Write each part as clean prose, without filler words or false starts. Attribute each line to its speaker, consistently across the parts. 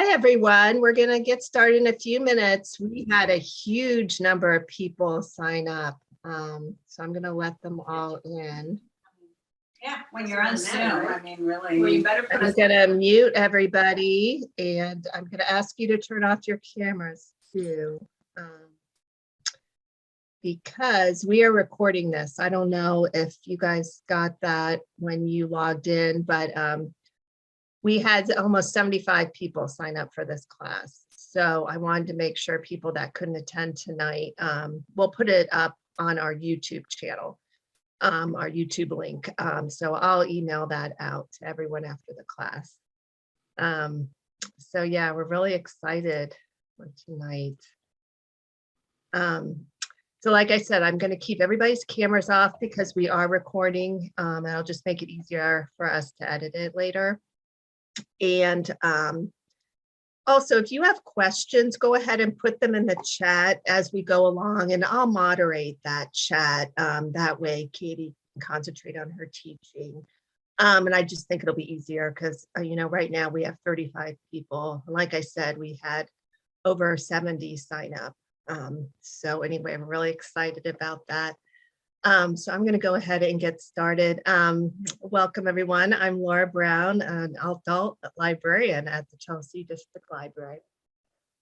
Speaker 1: Hi, everyone. We're going to get started in a few minutes. We had a huge number of people sign up, so I'm going to let them all in.
Speaker 2: Yeah, when you're on Zoom, I mean, really.
Speaker 3: Well, you better
Speaker 1: I'm going to mute everybody, and I'm going to ask you to turn off your cameras too, because we are recording this. I don't know if you guys got that when you logged in, but we had almost 75 people sign up for this class. So I wanted to make sure people that couldn't attend tonight, we'll put it up on our YouTube channel, our YouTube link. So I'll email that out to everyone after the class. So yeah, we're really excited for tonight. So like I said, I'm going to keep everybody's cameras off because we are recording, and I'll just make it easier for us to edit it later. And also, if you have questions, go ahead and put them in the chat as we go along, and I'll moderate that chat. That way Katie can concentrate on her teaching. And I just think it'll be easier because, you know, right now we have 35 people. Like I said, we had over 70 sign up. So anyway, I'm really excited about that. So I'm going to go ahead and get started. Welcome, everyone. I'm Laura Brown, an adult librarian at the Chelsea District Library.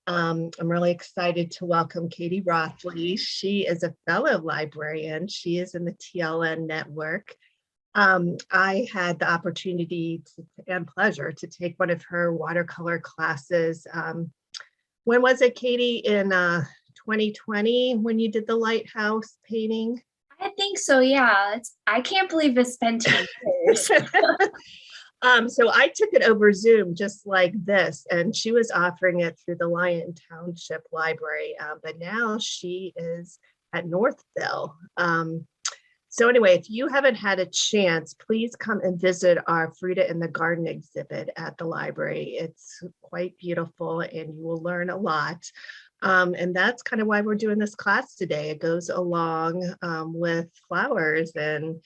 Speaker 1: I'm really excited to welcome Katie Rothley. She is a fellow librarian. She is in the TLN network. I had the opportunity and pleasure to take one of her watercolor classes. When was it, Katie? In 2020 when you did the lighthouse painting?
Speaker 4: I think so, yeah. I can't believe it's been 10 years.
Speaker 1: So I took it over Zoom just like this, and she was offering it through the Lyon Township Library, but now she is at Northville. So anyway, if you haven't had a chance, please come and visit our Fruita in the Garden exhibit at the library. It's quite beautiful and you will learn a lot. And that's kind of why we're doing this class today. It goes along with flowers and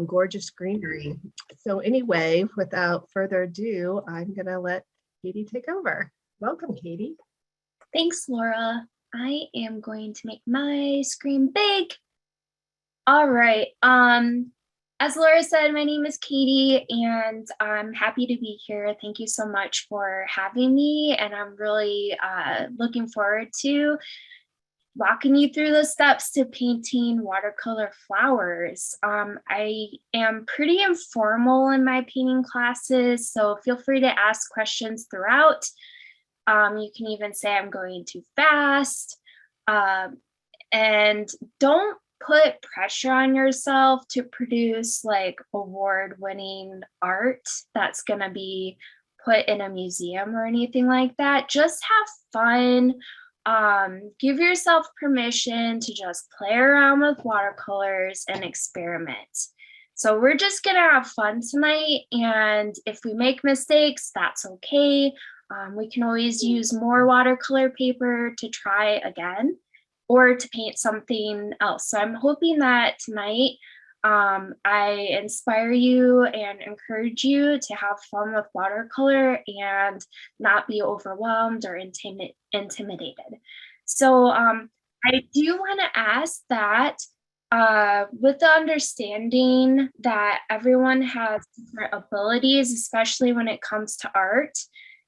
Speaker 1: gorgeous greenery. So anyway, without further ado, I'm going to let Katie take over. Welcome, Katie.
Speaker 4: Thanks, Laura. I am going to make my screen big. All right. As Laura said, my name is Katie, and I'm happy to be here. Thank you so much for having me, and I'm really looking forward to walking you through the steps to painting watercolor flowers. I am pretty informal in my painting classes, so feel free to ask questions throughout. You can even say I'm going too fast, and don't put pressure on yourself to produce like award-winning art that's going to be put in a museum or anything like that. Just have fun. Give yourself permission to just play around with watercolors and experiment. So we're just going to have fun tonight, and if we make mistakes, that's okay. We can always use more watercolor paper to try again, or to paint something else. So I'm hoping that tonight I inspire you and encourage you to have fun with watercolor and not be overwhelmed or intimidated. So I do want to ask that with the understanding that everyone has different abilities, especially when it comes to art,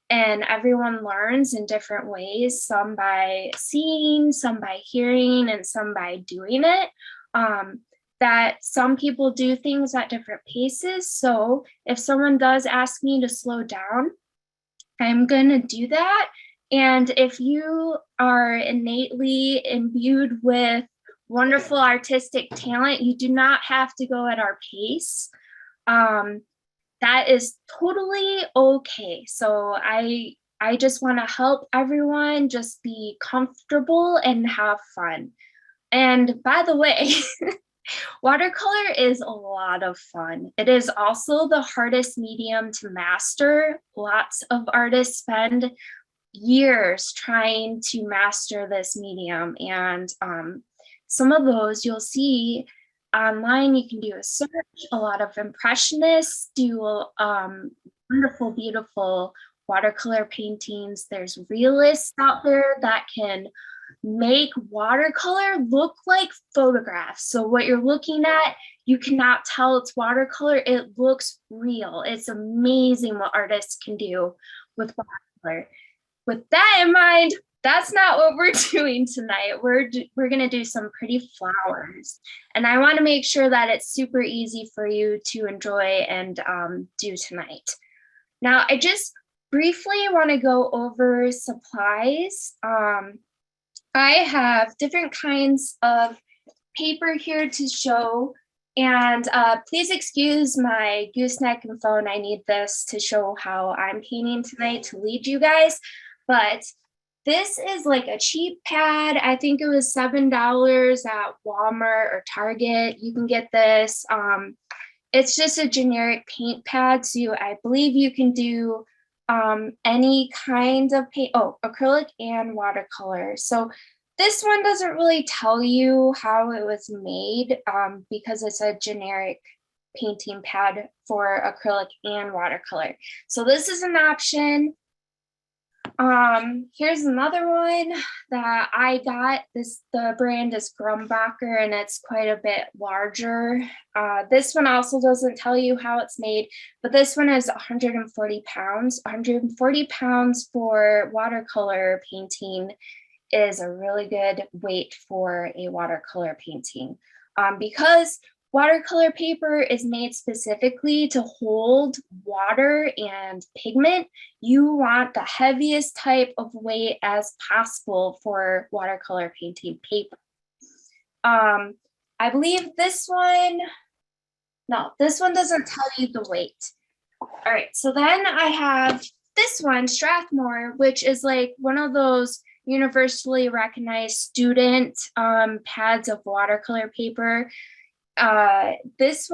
Speaker 4: and everyone learns in different ways, some by seeing, some by hearing, and some by doing it, that some people do things at different paces. So if someone does ask me to slow down, I'm going to do that. And if you are innately imbued with wonderful artistic talent, you do not have to go at our pace. That is totally okay. So I just want to help everyone just be comfortable and have fun. And by the way, watercolor is a lot of fun. It is also the hardest medium to master. Lots of artists spend years trying to master this medium. And some of those you'll see online. You can do a search. A lot of impressionists do wonderful, beautiful watercolor paintings. There's realists out there that can make watercolor look like photographs. So what you're looking at, you cannot tell it's watercolor. It looks real. It's amazing what artists can do with watercolor. With that in mind, that's not what we're doing tonight. We're going to do some pretty flowers. And I want to make sure that it's super easy for you to enjoy and do tonight. Now, I just briefly want to go over supplies. I have different kinds of paper here to show. And please excuse my gooseneck and phone. I need this to show how I'm painting tonight to lead you guys. But this is like a cheap pad. I think it was $7 at Walmart or Target. You can get this. It's just a generic paint pad. So I believe you can do any kind of paint. Oh, acrylic and watercolor. So this one doesn't really tell you how it was made because it's a generic painting pad for acrylic and watercolor. So this is an option. Here's another one that I got. The brand is Grumbacher and it's quite a bit larger. This one also doesn't tell you how it's made, but this one is 140 pounds. 140 pounds for watercolor painting is a really good weight for a watercolor painting because watercolor paper is made specifically to hold water and pigment. You want the heaviest type of weight as possible for watercolor painting paper. I believe this one doesn't tell you the weight. All right, so then I have this one, Strathmore, which is like one of those universally recognized student pads of watercolor paper. This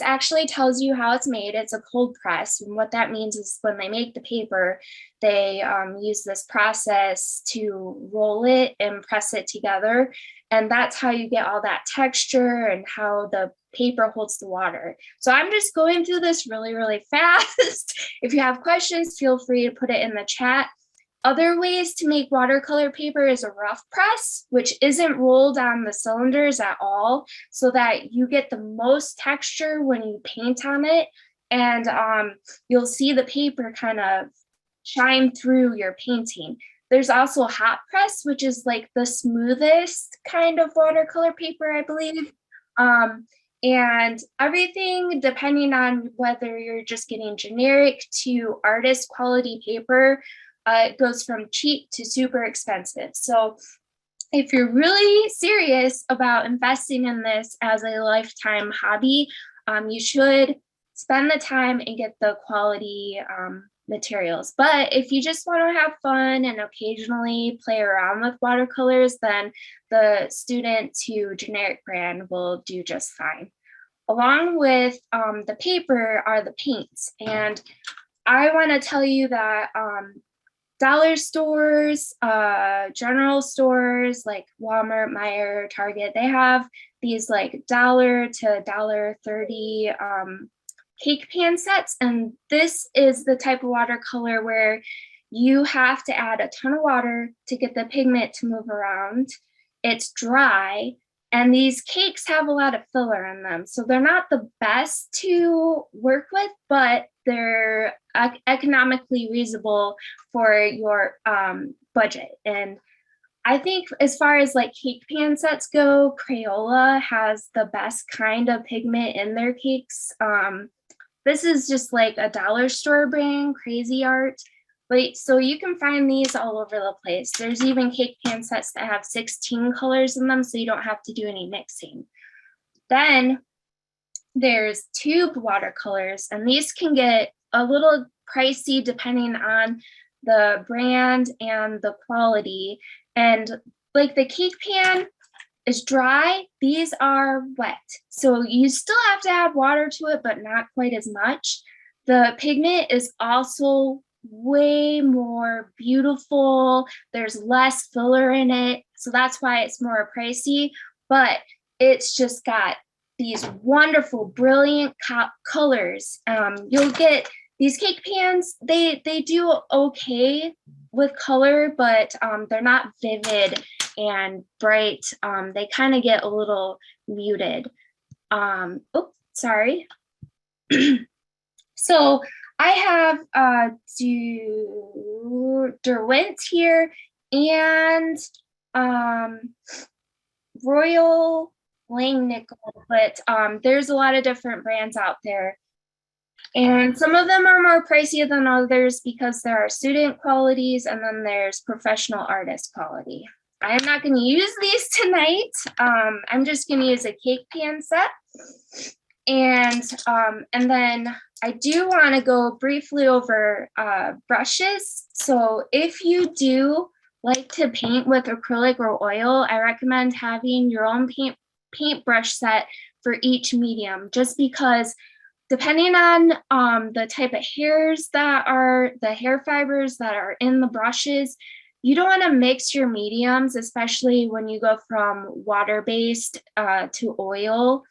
Speaker 4: actually tells you how it's made. It's a cold press. And what that means is when they make the paper, they use this process to roll it and press it together. And that's how you get all that texture and how the paper holds the water. So I'm just going through this really, really fast. If you have questions, feel free to put it in the chat. Other ways to make watercolor paper is a rough press, which isn't rolled on the cylinders at all, so that you get the most texture when you paint on it. And you'll see the paper kind of shine through your painting. There's also hot press, which is like the smoothest kind of watercolor paper, I believe. And everything, depending on whether you're just getting generic to artist quality paper, it goes from cheap to super expensive. So if you're really serious about investing in this as a lifetime hobby, you should spend the time and get the quality materials. But if you just want to have fun and occasionally play around with watercolors, then the student to generic brand will do just fine. Along with the paper are the paints. And I want to tell you that dollar stores, general stores like Walmart, Meijer, Target, they have these like $1 to $1.30 cake pan sets. And this is the type of watercolor where you have to add a ton of water to get the pigment to move around. It's dry. And these cakes have a lot of filler in them. So they're not the best to work with, but they're economically reasonable for your budget. And I think as far as like cake pan sets go, Crayola has the best kind of pigment in their cakes. This is just like a dollar store brand, Crazy Art. But so you can find these all over the place. There's even cake pan sets that have 16 colors in them, so you don't have to do any mixing. Then there's tube watercolors, and these can get a little pricey depending on the brand and the quality. And like the cake pan is dry, these are wet. So you still have to add water to it, but not quite as much. The pigment is also way more beautiful. There's less filler in it. So that's why it's more pricey, but it's just got these wonderful, brilliant colors. You'll get these cake pans, they do okay with color, but they're not vivid and bright. They kind of get a little muted. Oh, sorry. So I have Derwent here and Royal Langnickel, but there's a lot of different brands out there. And some of them are more pricey than others because there are student qualities and then there's professional artist quality. I'm not going to use these tonight. I'm just going to use a cake pan set. And then I do want to go briefly over brushes. So if you do like to paint with acrylic or oil, I recommend having your own paintbrush set for each medium, just because depending on the type of hairs that are, the hair fibers that are in the brushes, you don't want to mix your mediums, especially when you go from water-based to oil.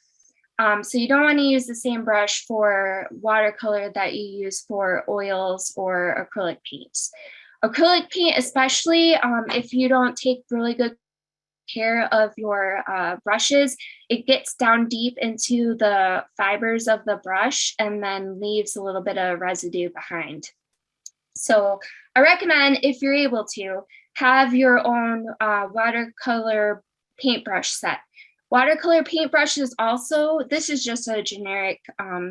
Speaker 4: So you don't want to use the same brush for watercolor that you use for oils or acrylic paints. Acrylic paint, especially if you don't take really good care of your brushes, it gets down deep into the fibers of the brush and then leaves a little bit of residue behind. So I recommend, if you're able to, have your own watercolor paintbrush set. Watercolor paintbrushes also, this is just a generic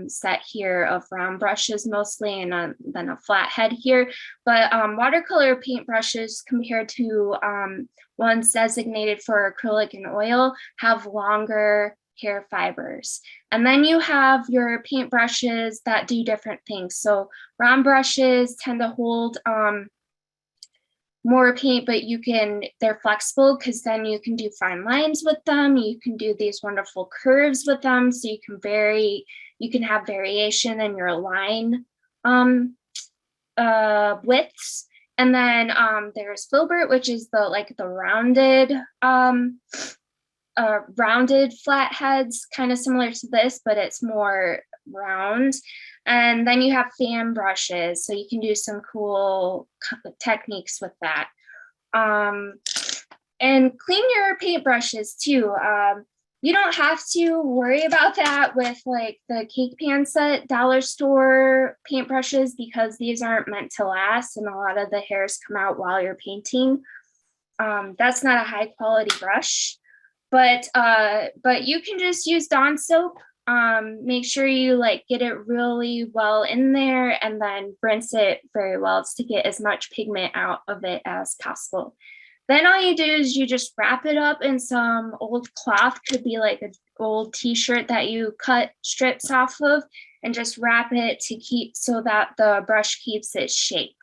Speaker 4: set here of round brushes mostly, and then a flat head here. But watercolor paintbrushes compared to ones designated for acrylic and oil have longer hair fibers. And then you have your paintbrushes that do different things. So round brushes tend to hold more paint, but they're flexible because then you can do fine lines with them. You can do these wonderful curves with them. So you can have variation in your line widths. And then there's filbert, which is the rounded flat heads, kind of similar to this, but it's more round. And then you have fan brushes, so you can do some cool techniques with that. And clean your paintbrushes too. You don't have to worry about that with like the cake pan set dollar store paintbrushes, because these aren't meant to last and a lot of the hairs come out while you're painting. That's not a high quality brush, but you can just use Dawn soap. Make sure you get it really well in there and then rinse it very well to get as much pigment out of it as possible. Then all you do is you just wrap it up in some old cloth, could be like an old t-shirt that you cut strips off of, and just wrap it to keep so that the brush keeps its shape.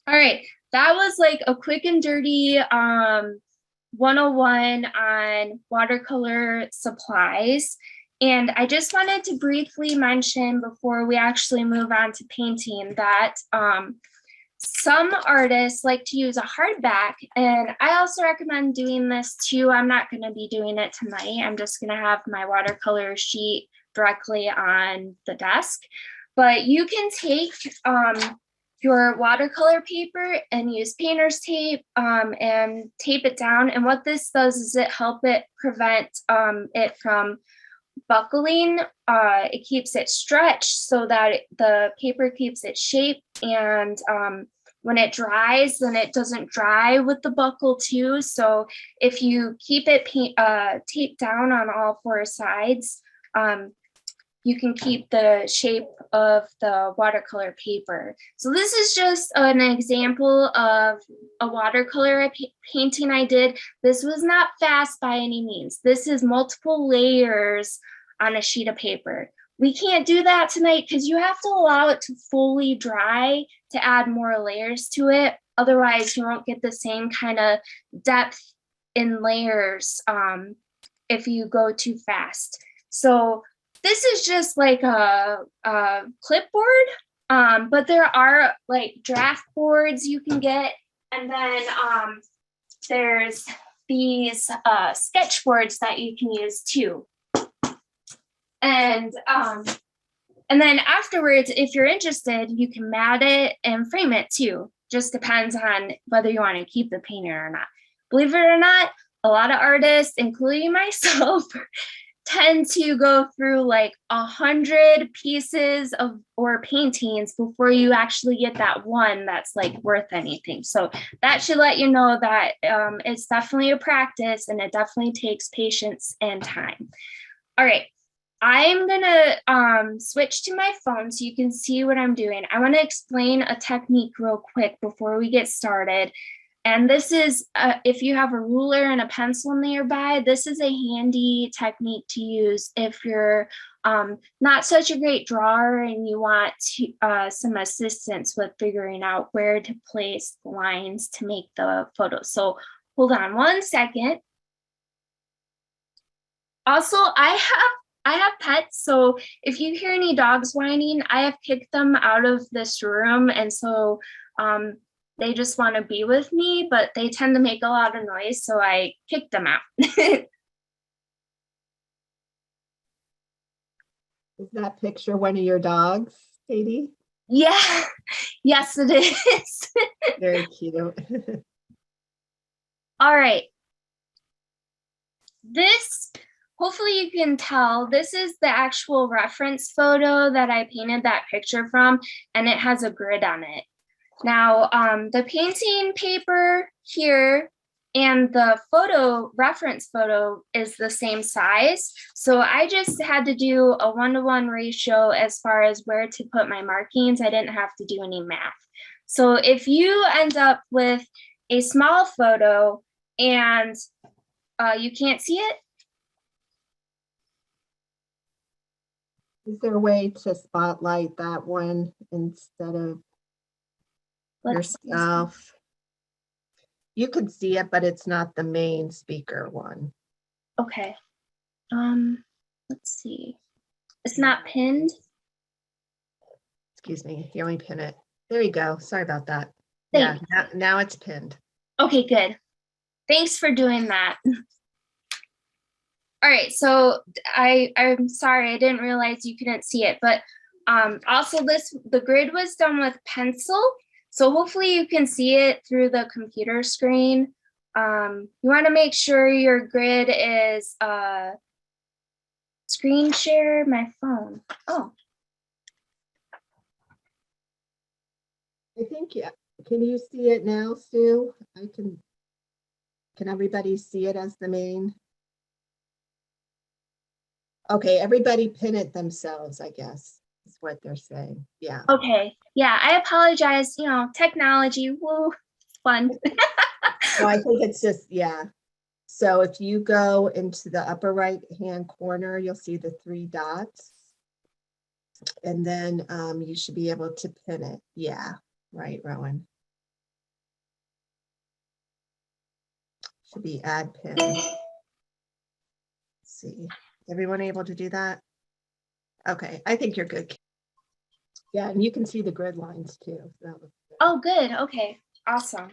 Speaker 4: All right, that was like a quick and dirty 101 on watercolor supplies. And I just wanted to briefly mention before we actually move on to painting that some artists like to use a hardback, and I also recommend doing this too. I'm not going to be doing it tonight. I'm just going to have my watercolor sheet directly on the desk. But you can take your watercolor paper and use painter's tape and tape it down. And what this does is it helps it prevent it from buckling. It keeps it stretched so that the paper keeps its shape, and when it dries, then it doesn't dry with the buckle too. So if you keep it taped down on all four sides, you can keep the shape of the watercolor paper. So this is just an example of a watercolor painting I did. This was not fast by any means. This is multiple layers on a sheet of paper. We can't do that tonight because you have to allow it to fully dry to add more layers to it. Otherwise, you won't get the same kind of depth in layers if you go too fast. So this is just like a clipboard, but there are like draft boards you can get. And then there's these sketch boards that you can use too. And And then afterwards, if you're interested, you can mat it and frame it too. Just depends on whether you want to keep the painting or not. Believe it or not, a lot of artists, including myself, tend to go through like 100 pieces of or paintings before you actually get that one that's like worth anything. So that should let you know that it's definitely a practice and it definitely takes patience and time. All right. I'm gonna switch to my phone so you can see what I'm doing. I want to explain a technique real quick before we get started. And this is, if you have a ruler and a pencil nearby, this is a handy technique to use if you're not such a great drawer and you want to, some assistance with figuring out where to place lines to make the photo. So hold on one second. Also, I have pets, so if you hear any dogs whining, I have kicked them out of this room, and so they just want to be with me, but they tend to make a lot of noise, so I kicked them out.
Speaker 1: Is that picture one of your dogs, Katie?
Speaker 4: Yeah, yes, it is.
Speaker 1: Very cute.
Speaker 4: All right. This, hopefully you can tell, this is the actual reference photo that I painted that picture from, and it has a grid on it. Now, the painting paper here and the photo, reference photo, is the same size. So I just had to do a 1-to-1 ratio as far as where to put my markings. I didn't have to do any math. So if you end up with a small photo and you can't see it,
Speaker 1: Is there a way to spotlight that one instead of yourself? You could see it, but it's not the main speaker one.
Speaker 4: Okay. Let's see. It's not pinned.
Speaker 1: Excuse me, here, let me pin it. There you go. Sorry about that.
Speaker 4: Thanks.
Speaker 1: Yeah, now it's pinned.
Speaker 4: Okay, good. Thanks for doing that. All right, so I'm sorry, I didn't realize you couldn't see it, but also the grid was done with pencil, so hopefully you can see it through the computer screen. You want to make sure your grid is screen share my phone. Oh,
Speaker 1: I think, yeah. Can you see it now, Sue? Can everybody see it as the main? Okay, everybody pin it themselves, I guess, is what they're saying. Yeah.
Speaker 4: okay. Yeah, I apologize. You know, technology, woo, fun.
Speaker 1: No, I think it's just, yeah. So if you go into the upper right-hand corner, you'll see the 3 dots. And then you should be able to pin it. Yeah, right, Rowan. Should be add pin. Let's see. Everyone able to do that? Okay, I think you're good. Yeah, and you can see the grid lines too.
Speaker 4: Oh, good. Okay, awesome.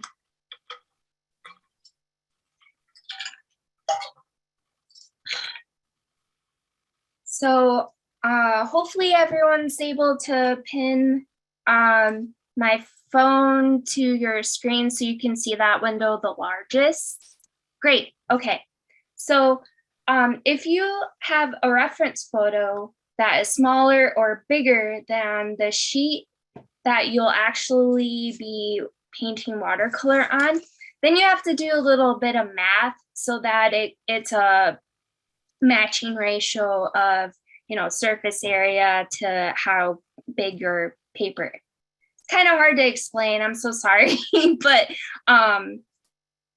Speaker 4: So hopefully everyone's able to pin my phone to your screen so you can see that window the largest. Great. Okay. So if you have a reference photo that is smaller or bigger than the sheet that you'll actually be painting watercolor on, then you have to do a little bit of math so that it's a matching ratio of, you know, surface area to how big your paper is. It's kind of hard to explain, I'm so sorry, but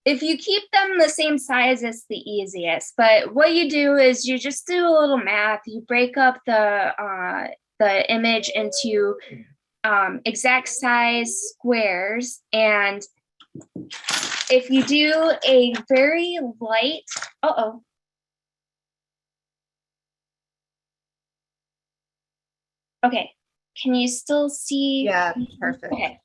Speaker 4: if you keep them the same size, it's the easiest. But what you do is you just do a little math. You break up the image into exact size squares, and if you do a very light, okay, can you still see?
Speaker 1: Yeah, perfect.
Speaker 4: Okay.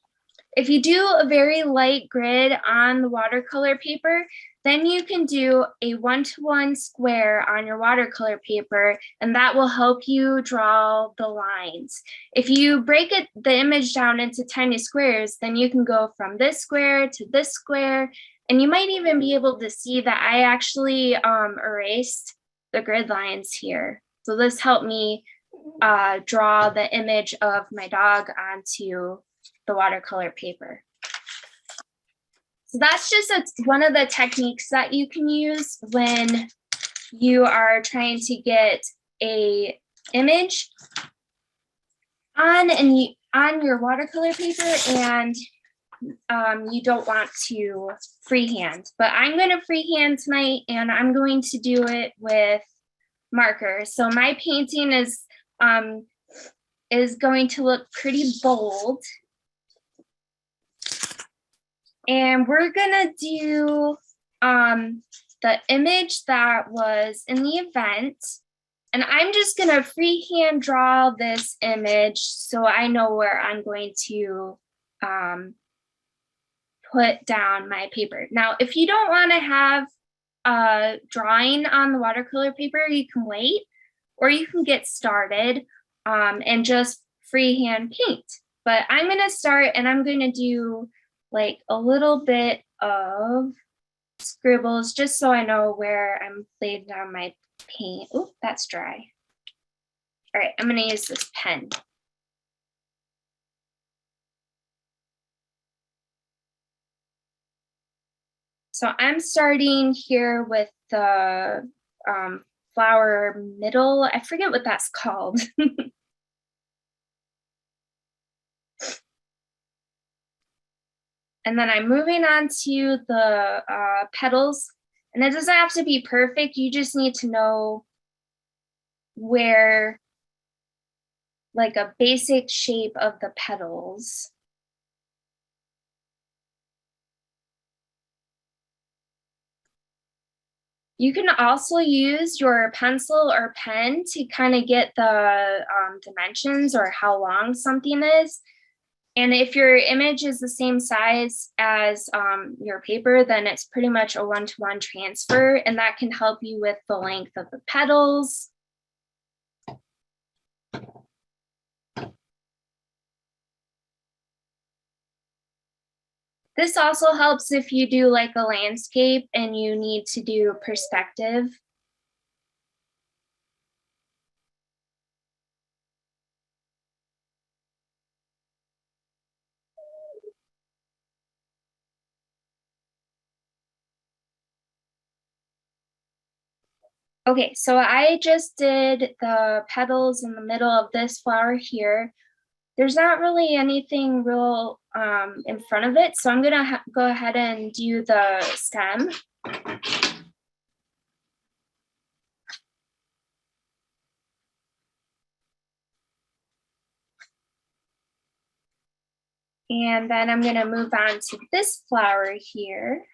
Speaker 4: If you do a very light grid on the watercolor paper, then you can do a 1-to-1 square on your watercolor paper, and that will help you draw the lines. If you break the image down into tiny squares, then you can go from this square to this square, and you might even be able to see that I actually erased the grid lines here. So this helped me draw the image of my dog onto the watercolor paper. So that's just one of the techniques that you can use when you are trying to get a image on your watercolor paper and you don't want to freehand. But I'm going to freehand tonight, and I'm going to do it with marker. So my painting is going to look pretty bold. And we're gonna do the image that was in the event. And I'm just gonna freehand draw this image so I know where I'm going to put down my paper. Now, if you don't wanna have a drawing on the watercolor paper, you can wait, or you can get started and just freehand paint. But I'm gonna start, and I'm gonna do like a little bit of scribbles just so I know where I'm laying down my paint. Oh, that's dry. All right, I'm gonna use this pen. So I'm starting here with the flower middle. I forget what that's called. And then I'm moving on to the petals. And it doesn't have to be perfect. You just need to know where, like a basic shape of the petals. You can also use your pencil or pen to kind of get the dimensions or how long something is. And if your image is the same size as your paper, then it's pretty much a 1-to-1 transfer, and that can help you with the length of the petals. This also helps if you do like a landscape and you need to do perspective. Okay, so I just did the petals in the middle of this flower here. There's not really anything real in front of it, so I'm gonna go ahead and do the stem. And then I'm gonna move on to this flower here.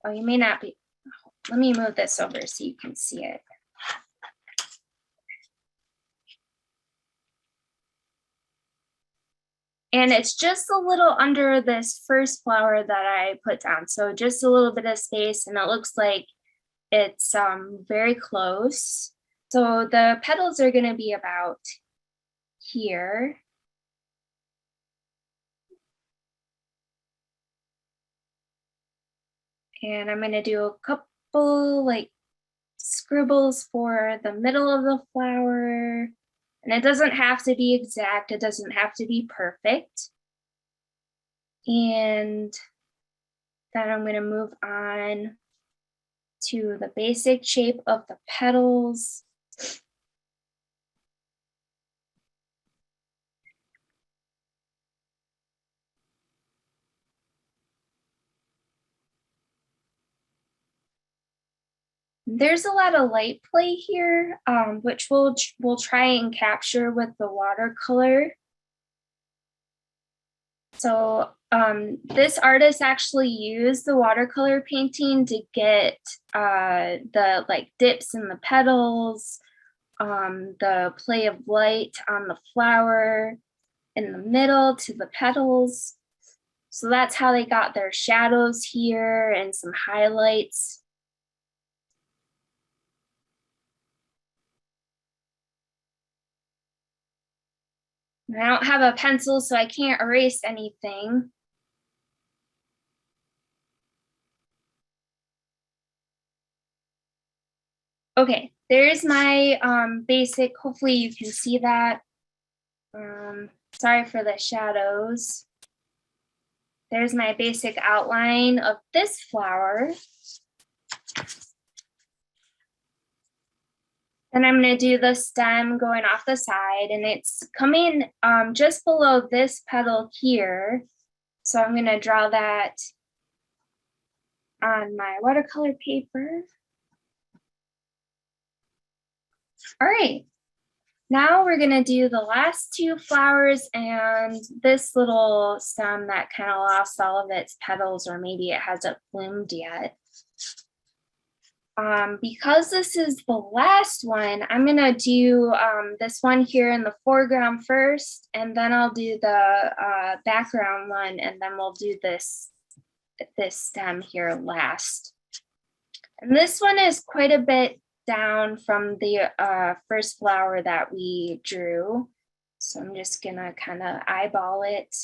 Speaker 4: Oh, you may not be, let me move this over so you can see it. And it's just a little under this first flower that I put down. So just a little bit of space, and it looks like it's very close. So the petals are gonna be about here. And I'm gonna do a couple like scribbles for the middle of the flower. And it doesn't have to be exact, it doesn't have to be perfect. And then I'm gonna move on to the basic shape of the petals. There's a lot of light play here, which we'll try and capture with the watercolor. So this artist actually used the watercolor painting to get the like dips in the petals, the play of light on the flower. in the middle to the petals. So that's how they got their shadows here and some highlights. And I don't have a pencil, so I can't erase anything. Okay, there's my basic, hopefully you can see that. Sorry for the shadows. There's my basic outline of this flower. Then I'm gonna do the stem going off the side, and it's coming just below this petal here. So I'm gonna draw that on my watercolor paper. All right, now we're gonna do the last two flowers and this little stem that kind of lost all of its petals, or maybe it hasn't bloomed yet. Because this is the last one, I'm gonna do this one here in the foreground first, and then I'll do the background one, and then we'll do this stem here last. And this one is quite a bit down from the first flower that we drew. So I'm just gonna kind of eyeball it.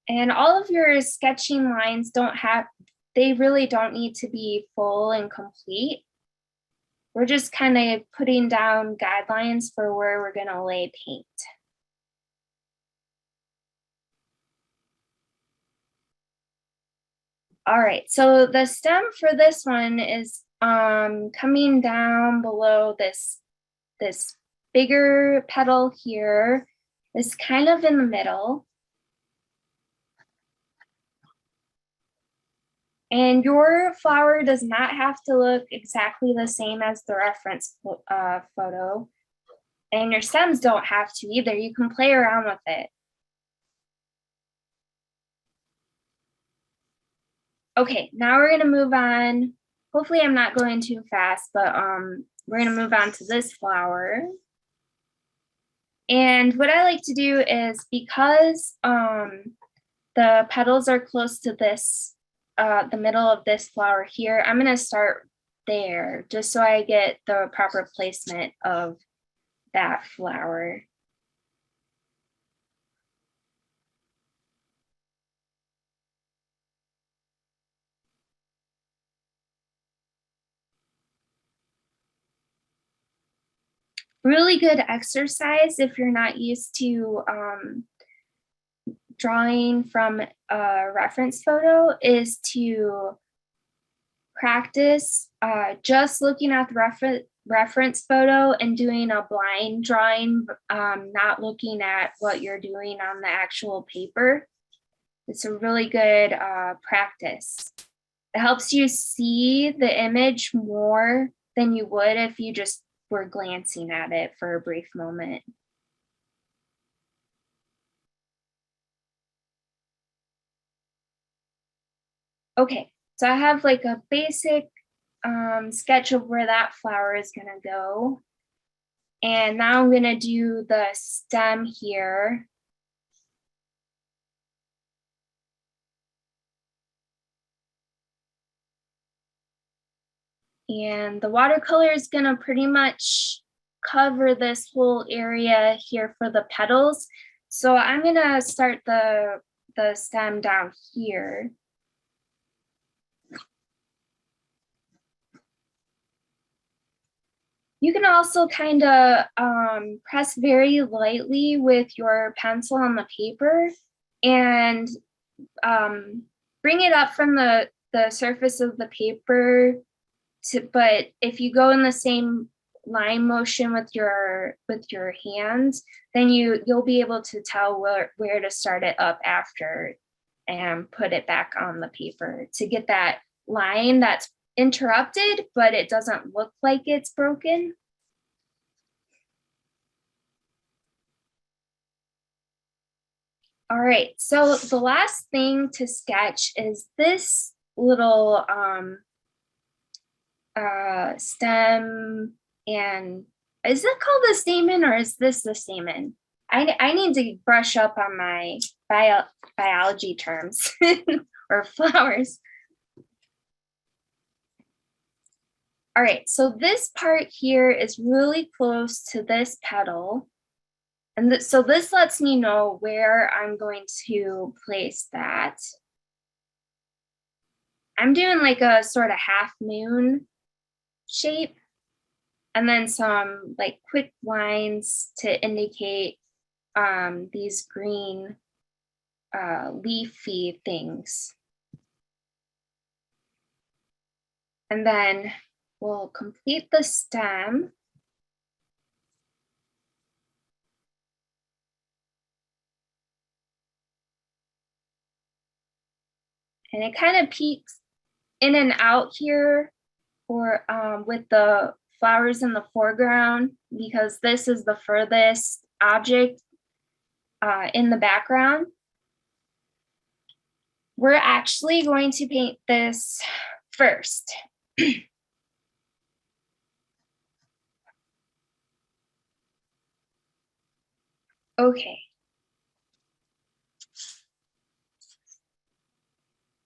Speaker 4: And all of your sketching lines they really don't need to be full and complete. We're just kind of putting down guidelines for where we're gonna lay paint. All right, so the stem for this one is coming down below this bigger petal here. It's kind of in the middle. And your flower does not have to look exactly the same as the reference photo. And your stems don't have to either. You can play around with it. Okay, now we're gonna move on. Hopefully I'm not going too fast, but we're gonna move on to this flower. And what I like to do is, because the petals are close to this, the middle of this flower here, I'm gonna start there just so I get the proper placement of that flower. Really good exercise if you're not used to drawing from a reference photo is to practice just looking at the reference photo and doing a blind drawing, not looking at what you're doing on the actual paper. It's a really good practice. It helps you see the image more than you would if you just were glancing at it for a brief moment. Okay, so I have like a basic sketch of where that flower is gonna go. And now I'm gonna do the stem here. And the watercolor is gonna pretty much cover this whole area here for the petals. So I'm gonna start the stem down here. You can also kind of press very lightly with your pencil on the paper and bring it up from the surface of the paper. But if you go in the same line motion with your hands, then you'll be able to tell where to start it up after and put it back on the paper to get that line that's interrupted, but it doesn't look like it's broken. All right, so the last thing to sketch is this little stem, and is it called the stamen or is this the stamen? I need to brush up on my biology terms or flowers. All right, so this part here is really close to this petal. And so this lets me know where I'm going to place that. I'm doing like a sort of half moon shape, and then some like quick lines to indicate these green leafy things. And then we'll complete the stem. And it kind of peeks in and out here for with the flowers in the foreground, because this is the furthest object in the background. We're actually going to paint this first. Okay.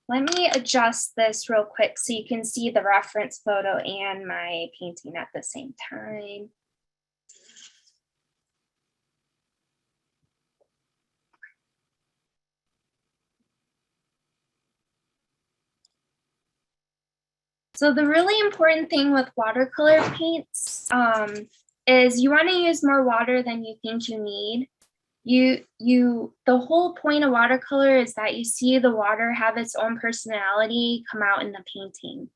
Speaker 4: Let me adjust this real quick so you can see the reference photo and my painting at the same time. So the really important thing with watercolor paints is you want to use more water than you think you need. The whole point of watercolor is that you see the water have its own personality come out in the painting.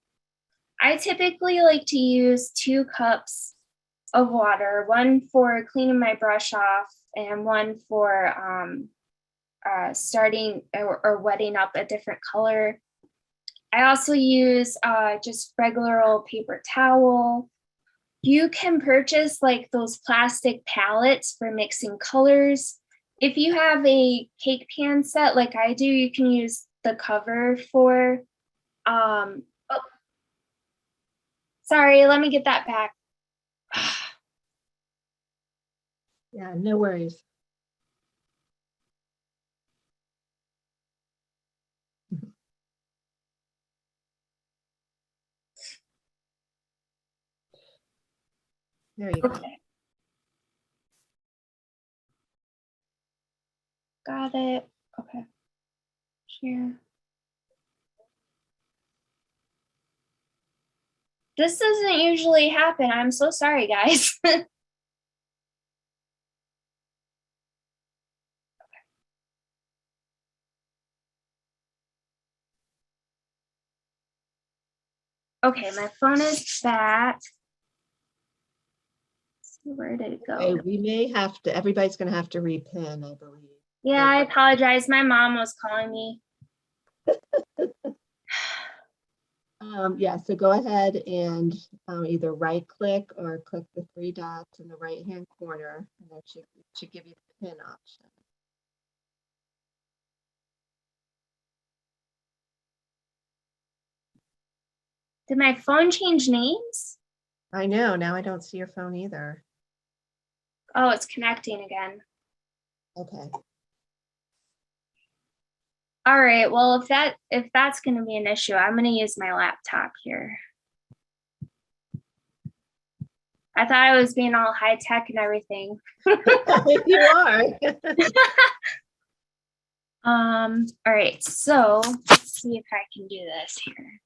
Speaker 4: I typically like to use 2 cups of water, one for cleaning my brush off and one for starting or wetting up a different color. I also use just regular old paper towel. You can purchase like those plastic palettes for mixing colors. If you have a cake pan set like I do, you can use the cover for, oh, sorry, let me get that back.
Speaker 1: Yeah, no worries. There you go.
Speaker 4: Okay. Got it. Okay. Here. This doesn't usually happen. I'm so sorry, guys. Okay, my phone is back. Where did it go?
Speaker 1: Okay, we may have to, everybody's gonna have to repin, I believe.
Speaker 4: Yeah, I apologize. My mom was calling me.
Speaker 1: Yeah, so go ahead and either right click or click the 3 dots in the right hand corner, and that should give you the pin option.
Speaker 4: Did my phone change names?
Speaker 1: I know, now I don't see your phone either.
Speaker 4: Oh, it's connecting again.
Speaker 1: Okay.
Speaker 4: All right, well, if that's going to be an issue, I'm going to use my laptop here. I thought I was being all high tech and everything.
Speaker 1: You are.
Speaker 4: All right, so let's see if I can do this here.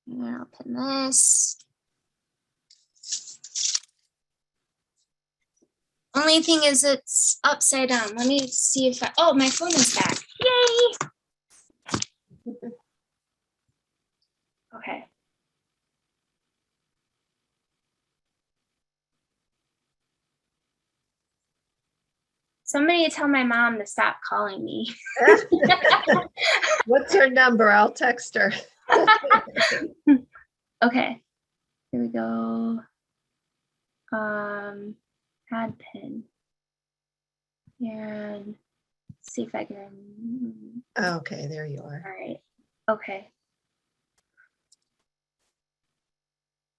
Speaker 4: And I'll pin this. Only thing is it's upside down. Let me see if oh, my phone is back. Yay! Okay. Somebody tell my mom to stop calling me.
Speaker 1: What's her number? I'll text her.
Speaker 4: Okay, here we go. Add pin. And see if I can.
Speaker 1: Okay, there you are.
Speaker 4: All right. Okay.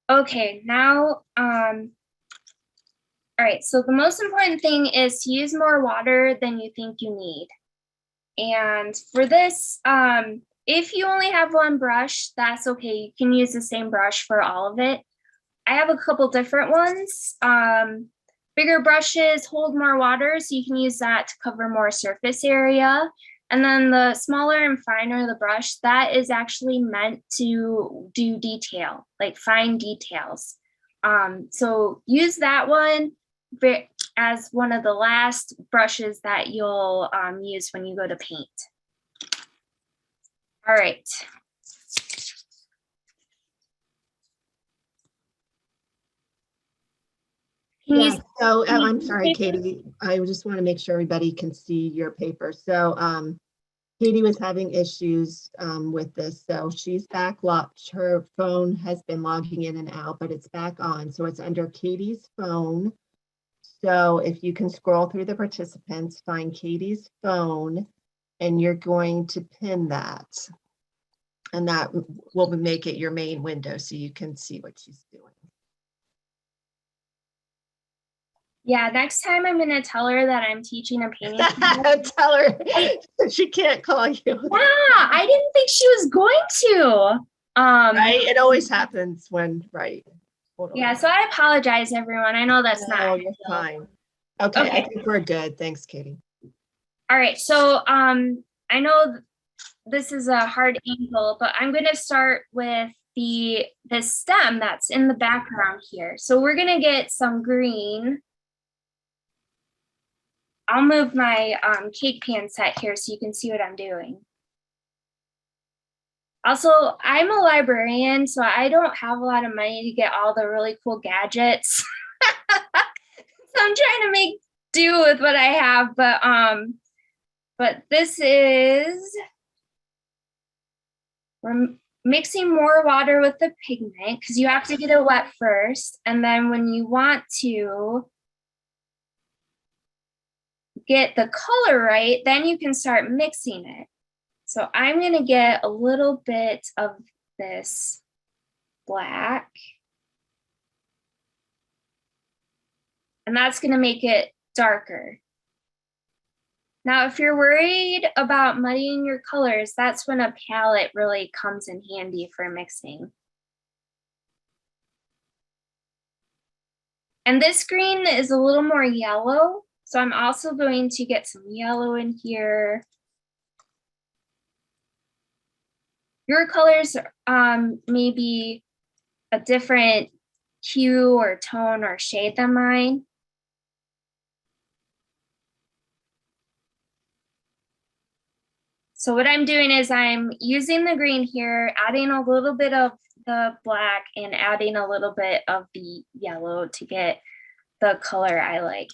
Speaker 4: Okay, now, all right, so the most important thing is to use more water than you think you need. And for this, if you only have one brush, that's okay. You can use the same brush for all of it. I have a couple different ones. Bigger brushes hold more water, so you can use that to cover more surface area. And then the smaller and finer the brush, that is actually meant to do detail, like fine details. So use that one as one of the last brushes that you'll use when you go to paint. All right.
Speaker 1: Yeah, so I'm sorry, Katie. I just want to make sure everybody can see your paper. So Katie was having issues with this. So she's back locked. Her phone has been logging in and out, but it's back on. So it's under Katie's phone. So if you can scroll through the participants, find Katie's phone, and you're going to pin that. And that will make it your main window so you can see what she's doing.
Speaker 4: Yeah, next time I'm gonna tell her that I'm teaching a painting.
Speaker 1: Tell her she can't call you.
Speaker 4: Yeah, I didn't think she was going to.
Speaker 1: Right, it always happens when Totally.
Speaker 4: Yeah, so I apologize, everyone. I know that's not.
Speaker 1: No, you're fine. Okay, I
Speaker 4: Okay.
Speaker 1: think we're good. Thanks, Katie.
Speaker 4: All right, so I know this is a hard angle, but I'm gonna start with the stem that's in the background here. So we're gonna get some green. I'll move my cake pan set here so you can see what I'm doing. Also, I'm a librarian, so I don't have a lot of money to get all the really cool gadgets. So I'm trying to make do with what I have, but this is, we're mixing more water with the pigment because you have to get it wet first. And then when you want to get the color right, then you can start mixing it. So I'm going to get a little bit of this black. And that's going to make it darker. Now, if you're worried about muddying your colors, that's when a palette really comes in handy for mixing. And this green is a little more yellow. So I'm also going to get some yellow in here. Your colors may be a different hue or tone or shade than mine. So what I'm doing is I'm using the green here, adding a little bit of the black and adding a little bit of the yellow to get the color I like.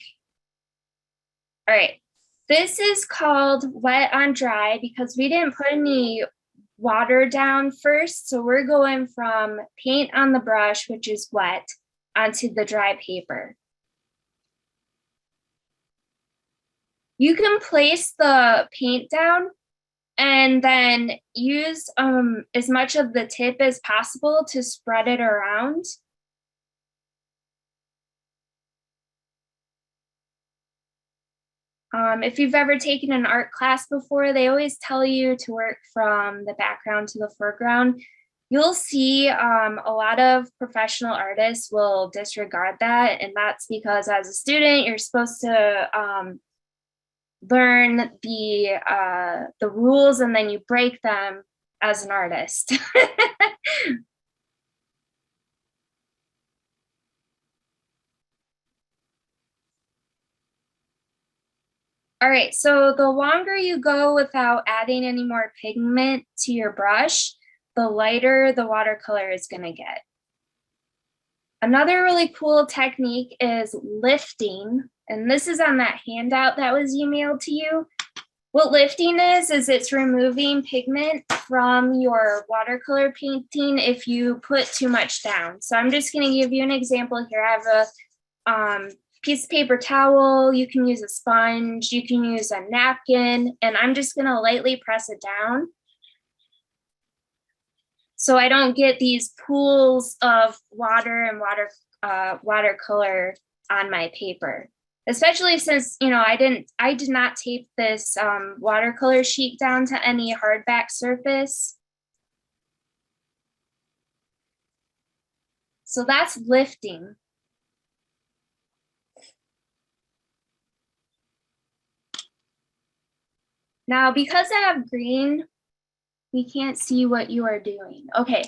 Speaker 4: All right, this is called wet on dry because we didn't put any water down first. So we're going from paint on the brush, which is wet, onto the dry paper. You can place the paint down and then use as much of the tip as possible to spread it around. If you've ever taken an art class before, they always tell you to work from the background to the foreground. You'll see a lot of professional artists will disregard that, and that's because as a student, you're supposed to learn the rules and then you break them as an artist. All right, so the longer you go without adding any more pigment to your brush, the lighter the watercolor is gonna get. Another really cool technique is lifting and this is on that handout that was emailed to you. What lifting is it's removing pigment from your watercolor painting if you put too much down. So I'm just going to give you an example here. I have a piece of paper towel. You can use a sponge. You can use a napkin. And I'm just going to lightly press it down, so I don't get these pools of water and watercolor on my paper. Especially since, you know, I did not tape this watercolor sheet down to any hardback surface. So that's lifting. Now, because I have green, we can't see what you are doing. Okay,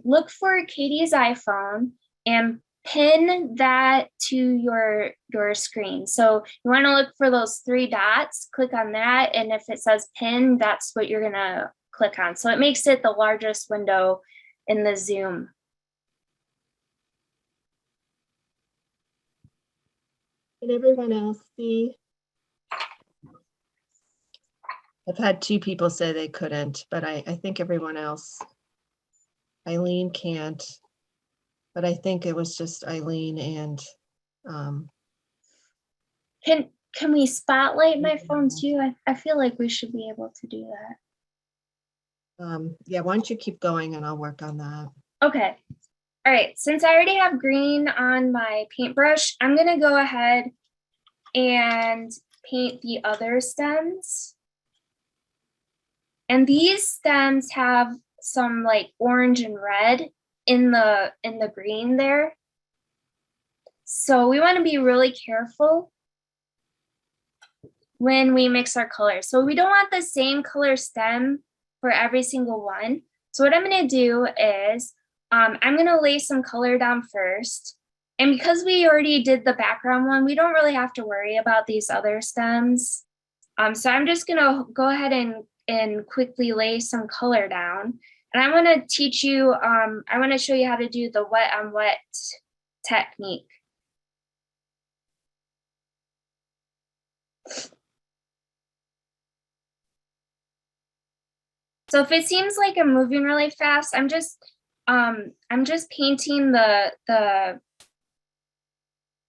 Speaker 4: look for Katie's iPhone and pin that to your screen. So you want to look for those 3 dots, click on that, and if it says pin, that's what you're gonna click on. So it makes it the largest window in the Zoom.
Speaker 1: Can everyone else see? I've had 2 people say they couldn't, but I think everyone else. Eileen can't, but I think it was just Eileen and
Speaker 4: Can we spotlight my phone too? I feel like we should be able to do that.
Speaker 1: yeah, why don't you keep going and I'll work on that.
Speaker 4: Okay. All right, since I already have green on my paintbrush, I'm gonna go ahead and paint the other stems. And these stems have some like orange and red in the green there. So we want to be really careful when we mix our colors. So we don't want the same color stem for every single one. So what I'm going to do is I'm going to lay some color down first. And because we already did the background one, we don't really have to worry about these other stems. So I'm just going to go ahead and quickly lay some color down. And I want to teach you, I want to show you how to do the wet on wet technique. So if it seems like I'm moving really fast, I'm just painting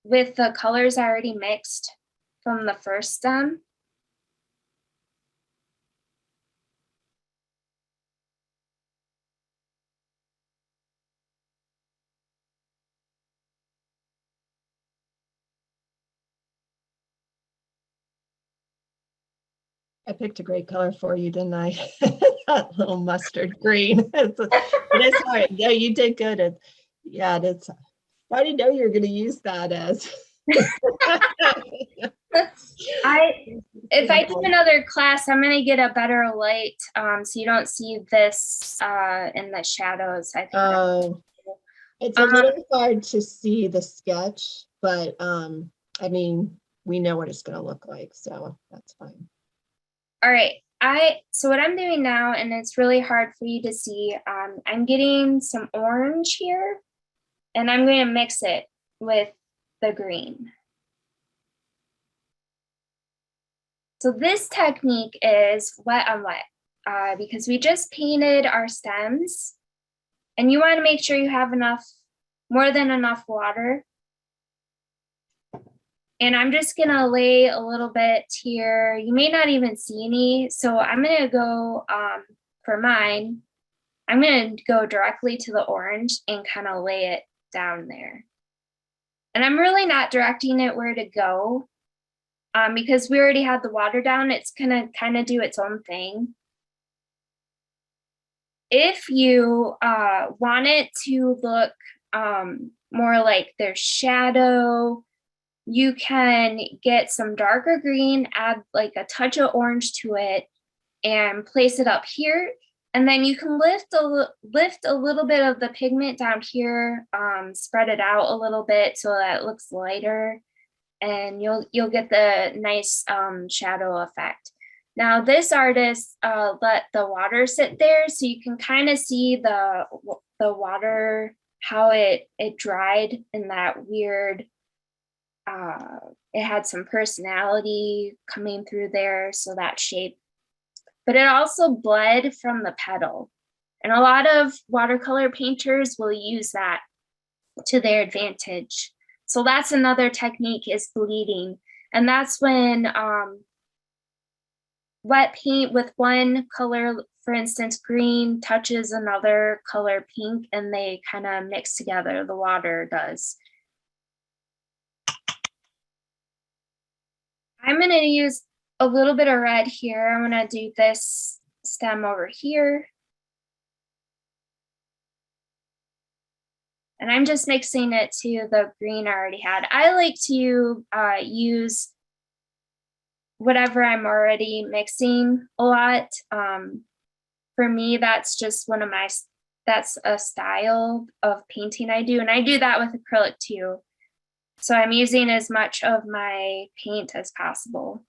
Speaker 4: with the colors I already mixed from the first stem.
Speaker 1: I picked a great color for you, didn't I? That little mustard green. It is hard. Yeah, you did good. Yeah, that's. I didn't know you were going to use that as.
Speaker 4: If I do another class, I'm gonna get a better light, so you don't see this in the shadows. I think.
Speaker 1: It's a little hard to see the sketch, but I mean, we know what it's going to look like, so that's fine.
Speaker 4: All right, so what I'm doing now, and it's really hard for you to see, I'm getting some orange here, and I'm going to mix it with the green. So this technique is wet on wet, because we just painted our stems, and you want to make sure you have more than enough water. And I'm just gonna lay a little bit here. You may not even see any, so I'm gonna go, for mine, I'm gonna go directly to the orange and kind of lay it down there. And I'm really not directing it where to go, because we already had the water down. It's gonna kind of do its own thing. If you want it to look more like there's shadow, you can get some darker green, add like a touch of orange to it, and place it up here. And then you can lift a little bit of the pigment down here, spread it out a little bit so that it looks lighter, and you'll get the nice shadow effect. Now this artist let the water sit there, so you can kind of see the water, how it dried in that weird it had some personality coming through there, so that shape. But it also bled from the petal. And a lot of watercolor painters will use that to their advantage. So that's another technique, is bleeding. And that's when wet paint with one color, for instance, green, touches another color, pink, and they kind of mix together, the water does. I'm going to use a little bit of red here. I'm going to do this stem over here. And I'm just mixing it to the green I already had. I like to use whatever I'm already mixing a lot. For me, that's just that's a style of painting I do. And I do that with acrylic too. So I'm using as much of my paint as possible.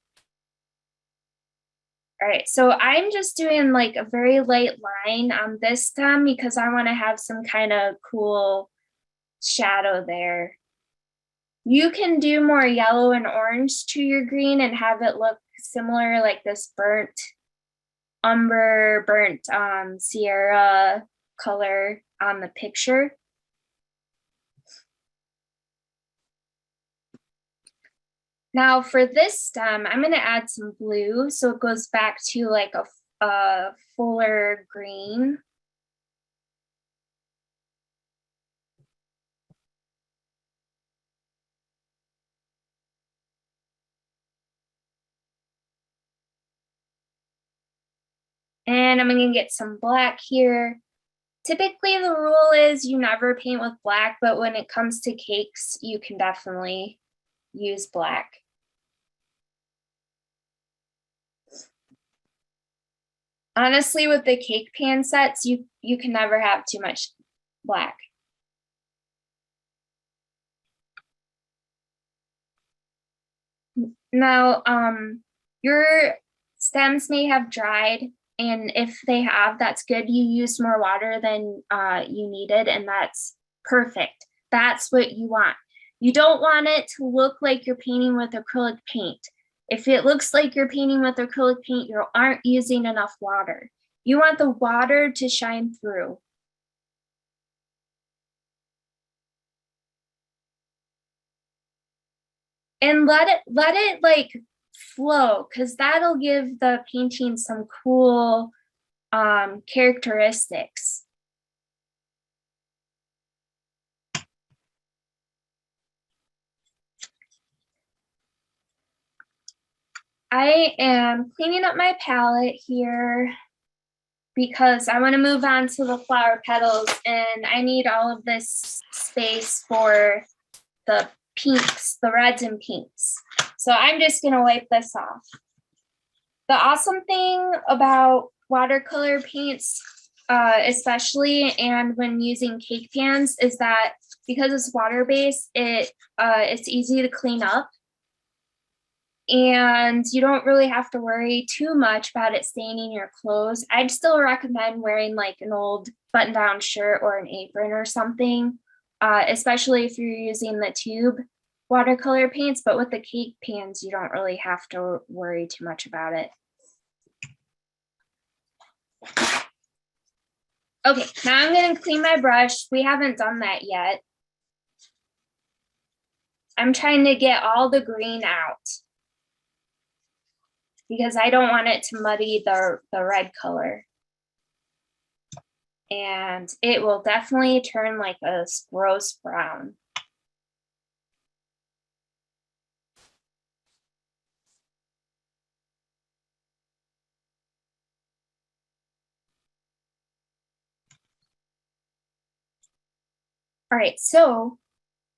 Speaker 4: All right, so I'm just doing like a very light line on this stem because I want to have some kind of cool shadow there. You can do more yellow and orange to your green and have it look similar, like this burnt umber, burnt Sierra color on the picture. Now for this stem, I'm going to add some blue so it goes back to like a fuller green. And I'm going to get some black here. Typically the rule is you never paint with black, but when it comes to cakes, you can definitely use black. Honestly, with the cake pan sets, you can never have too much black. Now, your stems may have dried, and if they have, that's good. You used more water than you needed, and that's perfect. That's what you want. You don't want it to look like you're painting with acrylic paint. If it looks like you're painting with acrylic paint, you aren't using enough water. You want the water to shine through. And let it like flow, because that'll give the painting some cool characteristics. I am cleaning up my palette here because I want to move on to the flower petals, and I need all of this space for the pinks, the reds and pinks. So I'm just going to wipe this off. The awesome thing about watercolor paints, especially and when using cake pans, is that because it's water-based, it's easy to clean up. And you don't really have to worry too much about it staining your clothes. I'd still recommend wearing like an old button-down shirt or an apron or something, especially if you're using the tube watercolor paints. But with the cake pans, you don't really have to worry too much about it. Okay, now I'm going to clean my brush. We haven't done that yet. I'm trying to get all the green out because I don't want it to muddy the red color. And it will definitely turn like a gross brown. All right, so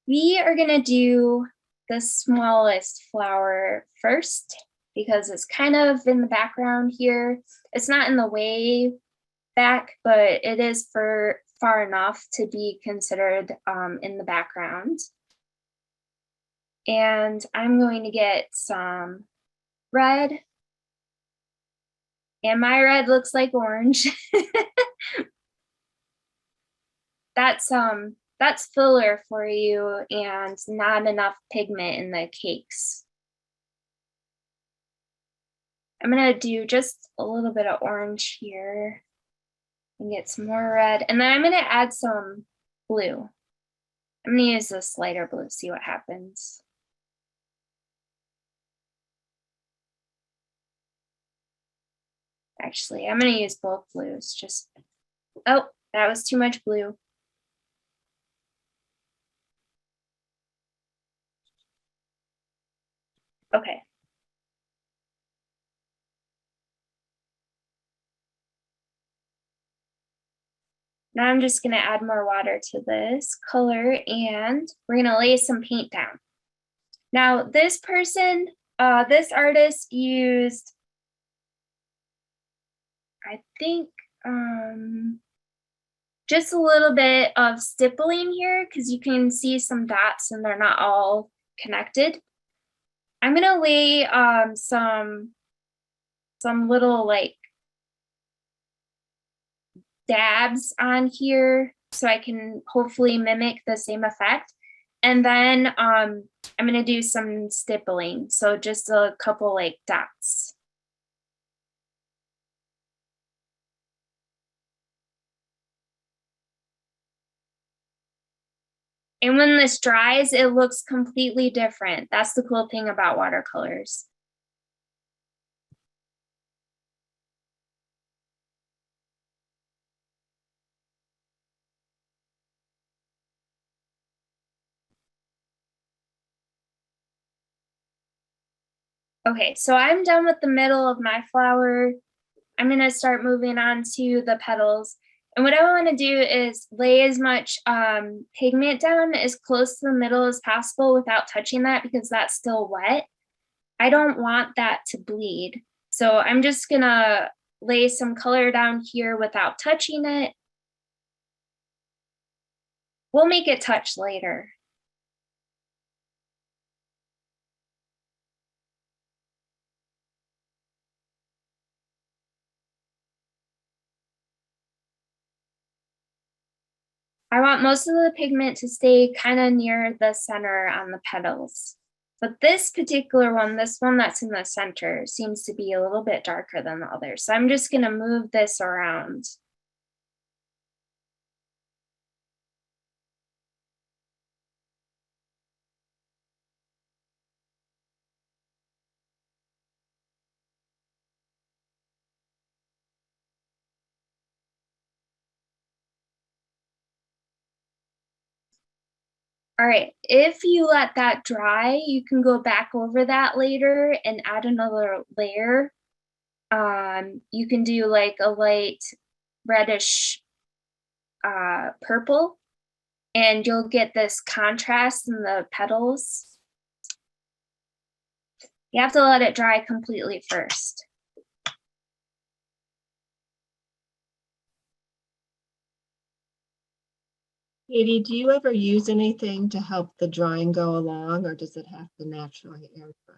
Speaker 4: we are gonna do the smallest flower first because it's kind of in the background here. It's not in the way back, but it is for far enough to be considered in the background. And I'm going to get some red. And my red looks like orange. That's that's filler for you and not enough pigment in the cakes. I'm gonna do just a little bit of orange here and get some more red. And then I'm gonna add some blue. I'm gonna use this lighter blue, see what happens. Actually, I'm gonna use both blues, just, oh, that was too much blue. Okay. Now I'm just gonna add more water to this color and we're gonna lay some paint down. Now this person, this artist used, I think, just a little bit of stippling here because you can see some dots and they're not all connected. I'm gonna lay some little like dabs on here so I can hopefully mimic the same effect. And then I'm gonna do some stippling, so just a couple like dots. And when this dries, it looks completely different. That's the cool thing about watercolors. Okay, so I'm done with the middle of my flower. I'm gonna start moving on to the petals. And what I wanna do is lay as much pigment down as close to the middle as possible without touching that because that's still wet. I don't want that to bleed. So I'm just gonna lay some color down here without touching it. We'll make it touch later. I want most of the pigment to stay kind of near the center on the petals. But this particular one, this one that's in the center, seems to be a little bit darker than the others. So I'm just gonna move this around. All right, if you let that dry, you can go back over that later and add another layer. You can do like a light reddish purple, and you'll get this contrast in the petals. You have to let it dry completely first.
Speaker 1: Katie, do you ever use anything to help the drying go along, or does it have to naturally air dry?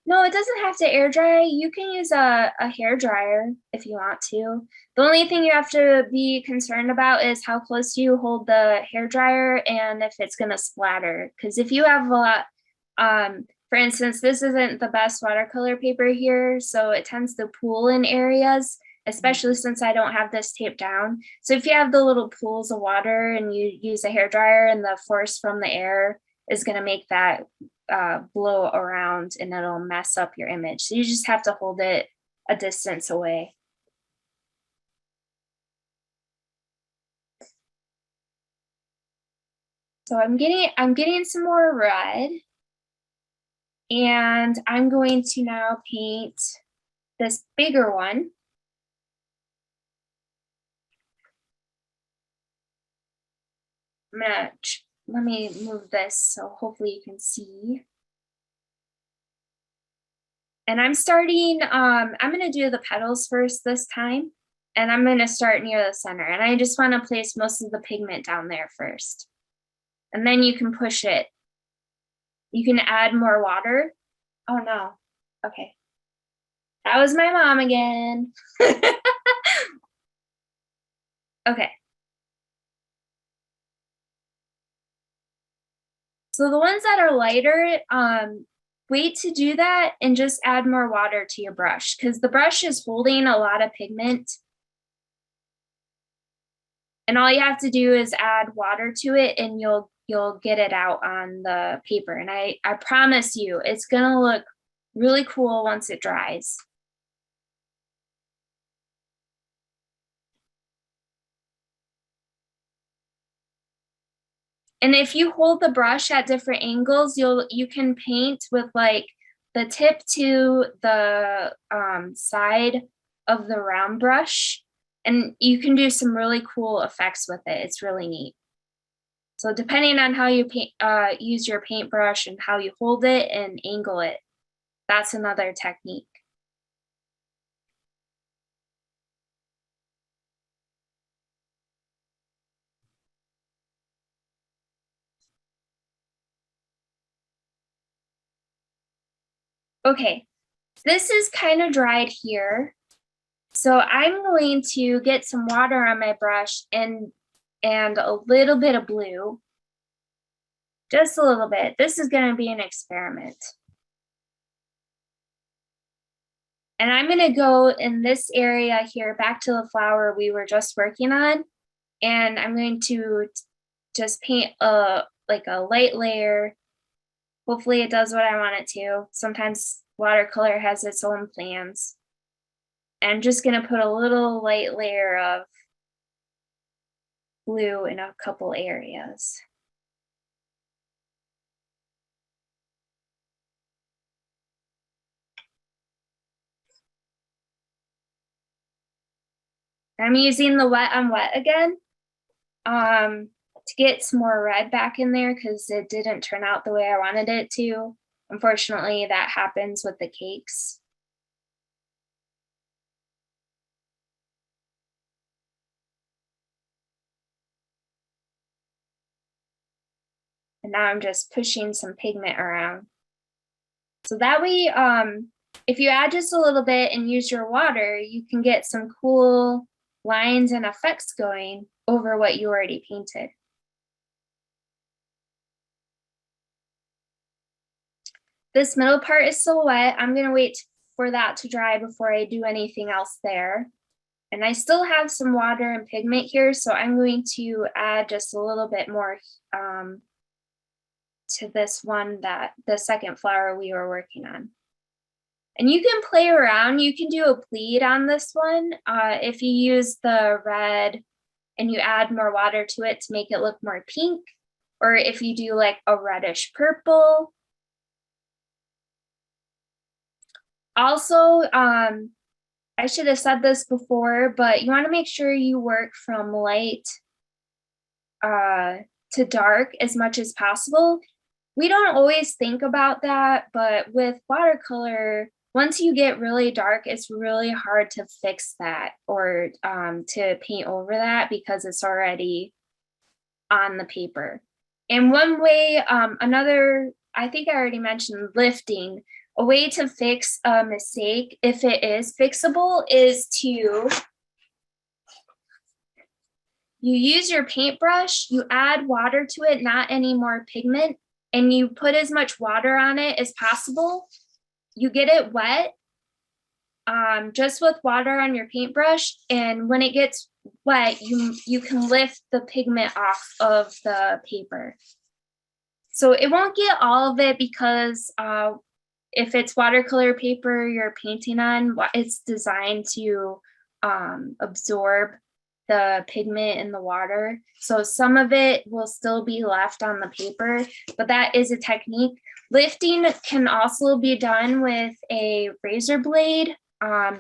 Speaker 4: No, it doesn't have to air dry. You can use a hair dryer if you want to. The only thing you have to be concerned about is how close you hold the hair dryer and if it's gonna splatter. Because if you have a lot, for instance, this isn't the best watercolor paper here, so it tends to pool in areas, especially since I don't have this taped down. So if you have the little pools of water and you use a hair dryer and the force from the air is gonna make that blow around and it'll mess up your image. So you just have to hold it a distance away. So I'm getting some more red, and I'm going to now paint this bigger one. Let me move this so hopefully you can see. And I'm starting, I'm gonna do the petals first this time, and I'm gonna start near the center. And I just wanna place most of the pigment down there first. And then you can push it. You can add more water. Oh no, okay. That was my mom again. Okay. So the ones that are lighter, wait to do that and just add more water to your brush because the brush is holding a lot of pigment. And all you have to do is add water to it and you'll get it out on the paper. And I promise you, it's gonna look really cool once it dries. And if you hold the brush at different angles, you can paint with like the tip to the side of the round brush, and you can do some really cool effects with it. It's really neat. So depending on how you paint, use your paintbrush and how you hold it and angle it, that's another technique. Okay, this is kind of dried here. So I'm going to get some water on my brush and a little bit of blue. Just a little bit. This is going to be an experiment. And I'm going to go in this area here back to the flower we were just working on. And I'm going to just paint like a light layer. Hopefully it does what I want it to. Sometimes watercolor has its own plans. And I'm just going to put a little light layer of blue in a couple areas. I'm using the wet on wet again to get some more red back in there because it didn't turn out the way I wanted it to. Unfortunately, that happens with the cakes. And now I'm just pushing some pigment around. So that way, if you add just a little bit and use your water, you can get some cool lines and effects going over what you already painted. This middle part is still wet. I'm going to wait for that to dry before I do anything else there. And I still have some water and pigment here, so I'm going to add just a little bit more to this one, that the second flower we were working on. And you can play around. You can do a pleat on this one if you use the red and you add more water to it to make it look more pink, or if you do like a reddish purple. Also, I should have said this before, but you want to make sure you work from light to dark as much as possible. We don't always think about that, but with watercolor, once you get really dark, it's really hard to fix that or to paint over that because it's already on the paper. And one way, I think I already mentioned lifting. A way to fix a mistake, if it is fixable, is to you use your paintbrush, you add water to it, not any more pigment, and you put as much water on it as possible. You get it wet just with water on your paintbrush, and when it gets wet, you can lift the pigment off of the paper. So it won't get all of it because if it's watercolor paper you're painting on, it's designed to absorb the pigment in the water. So some of it will still be left on the paper, but that is a technique. Lifting can also be done with a razor blade. You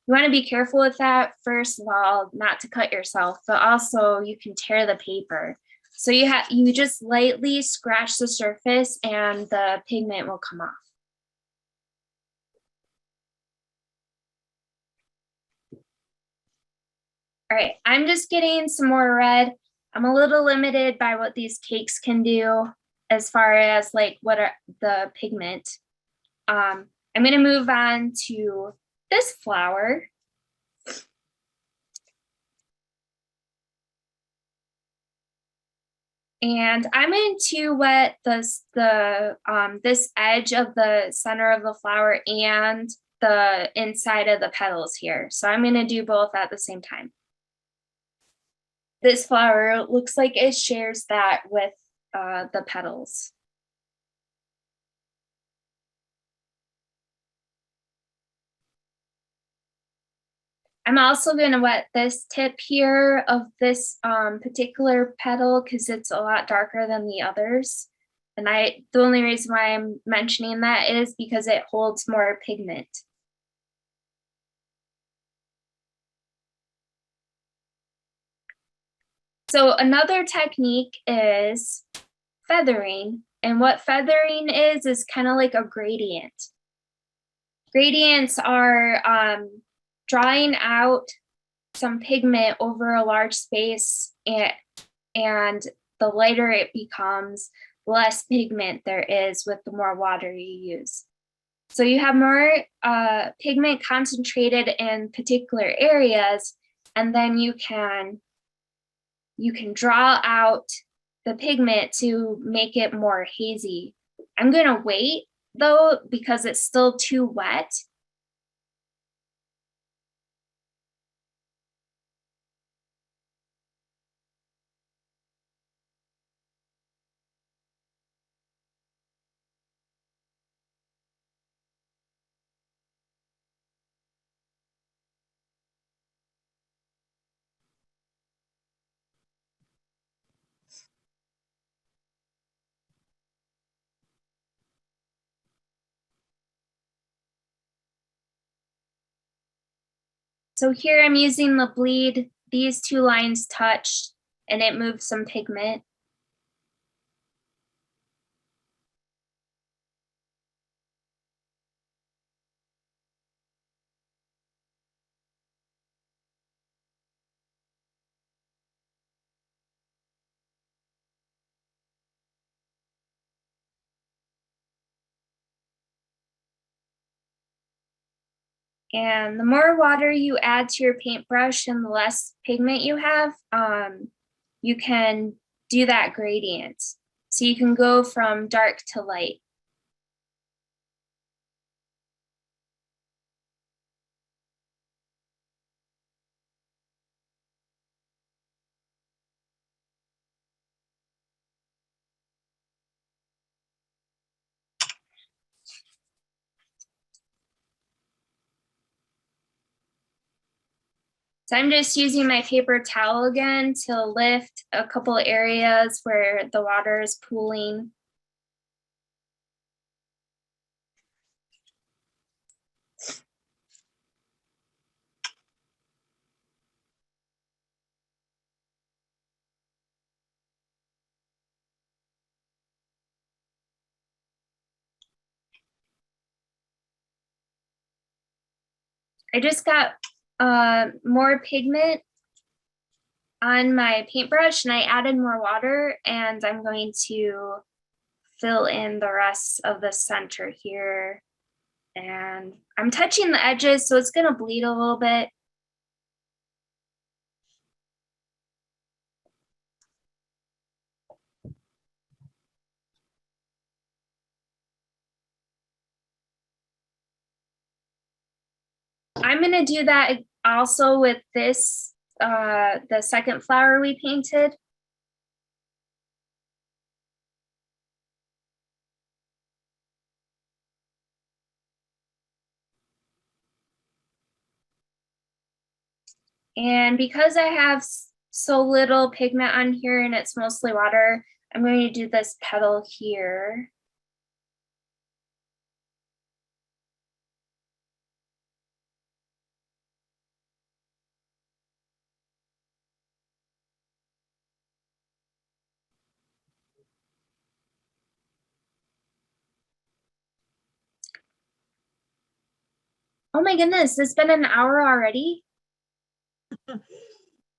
Speaker 4: want to be careful with that, first of all, not to cut yourself, but also you can tear the paper. So you just lightly scratch the surface and the pigment will come off. All right, I'm just getting some more red. I'm a little limited by what these cakes can do as far as like what are the pigment. I'm gonna move on to this flower. And I'm going to wet this edge of the center of the flower and the inside of the petals here. So I'm going to do both at the same time. This flower looks like it shares that with the petals. I'm also going to wet this tip here of this particular petal because it's a lot darker than the others. And the only reason why I'm mentioning that is because it holds more pigment. So another technique is feathering. And what feathering is kind of like a gradient. Gradients are drawing out some pigment over a large space, and the lighter it becomes, the less pigment there is with the more water you use. So you have more pigment concentrated in particular areas, and then you can draw out the pigment to make it more hazy. I'm gonna wait though because it's still too wet. So here I'm using the bleed. These two lines touched and it moved some pigment. And the more water you add to your paintbrush and the less pigment you have, you can do that gradient. So you can go from dark to light. So I'm just using my paper towel again to lift a couple areas where the water is pooling. I just got more pigment on my paintbrush and I added more water, and I'm going to fill in the rest of the center here. And I'm touching the edges, so it's gonna bleed a little bit. I'm gonna do that also with this, the second flower we painted. And because I have so little pigment on here and it's mostly water, I'm going to do this petal here. Oh my goodness, it's been an hour already.
Speaker 3: I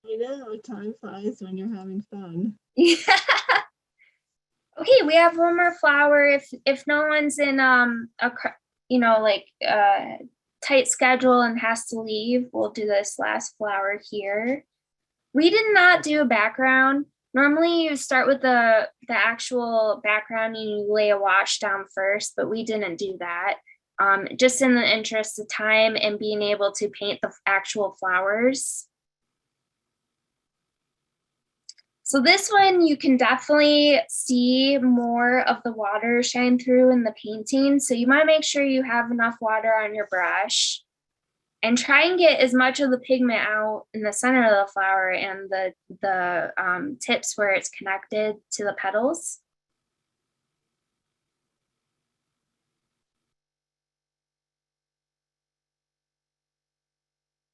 Speaker 3: know, time flies when you're having fun.
Speaker 4: Yeah. Okay, we have one more flower. If no one's in tight schedule and has to leave, we'll do this last flower here. We did not do a background. Normally you start with the actual background and you lay a wash down first, but we didn't do that. Just in the interest of time and being able to paint the actual flowers. So this one, you can definitely see more of the water shine through in the painting. So you want to make sure you have enough water on your brush and try and get as much of the pigment out in the center of the flower and the tips where it's connected to the petals.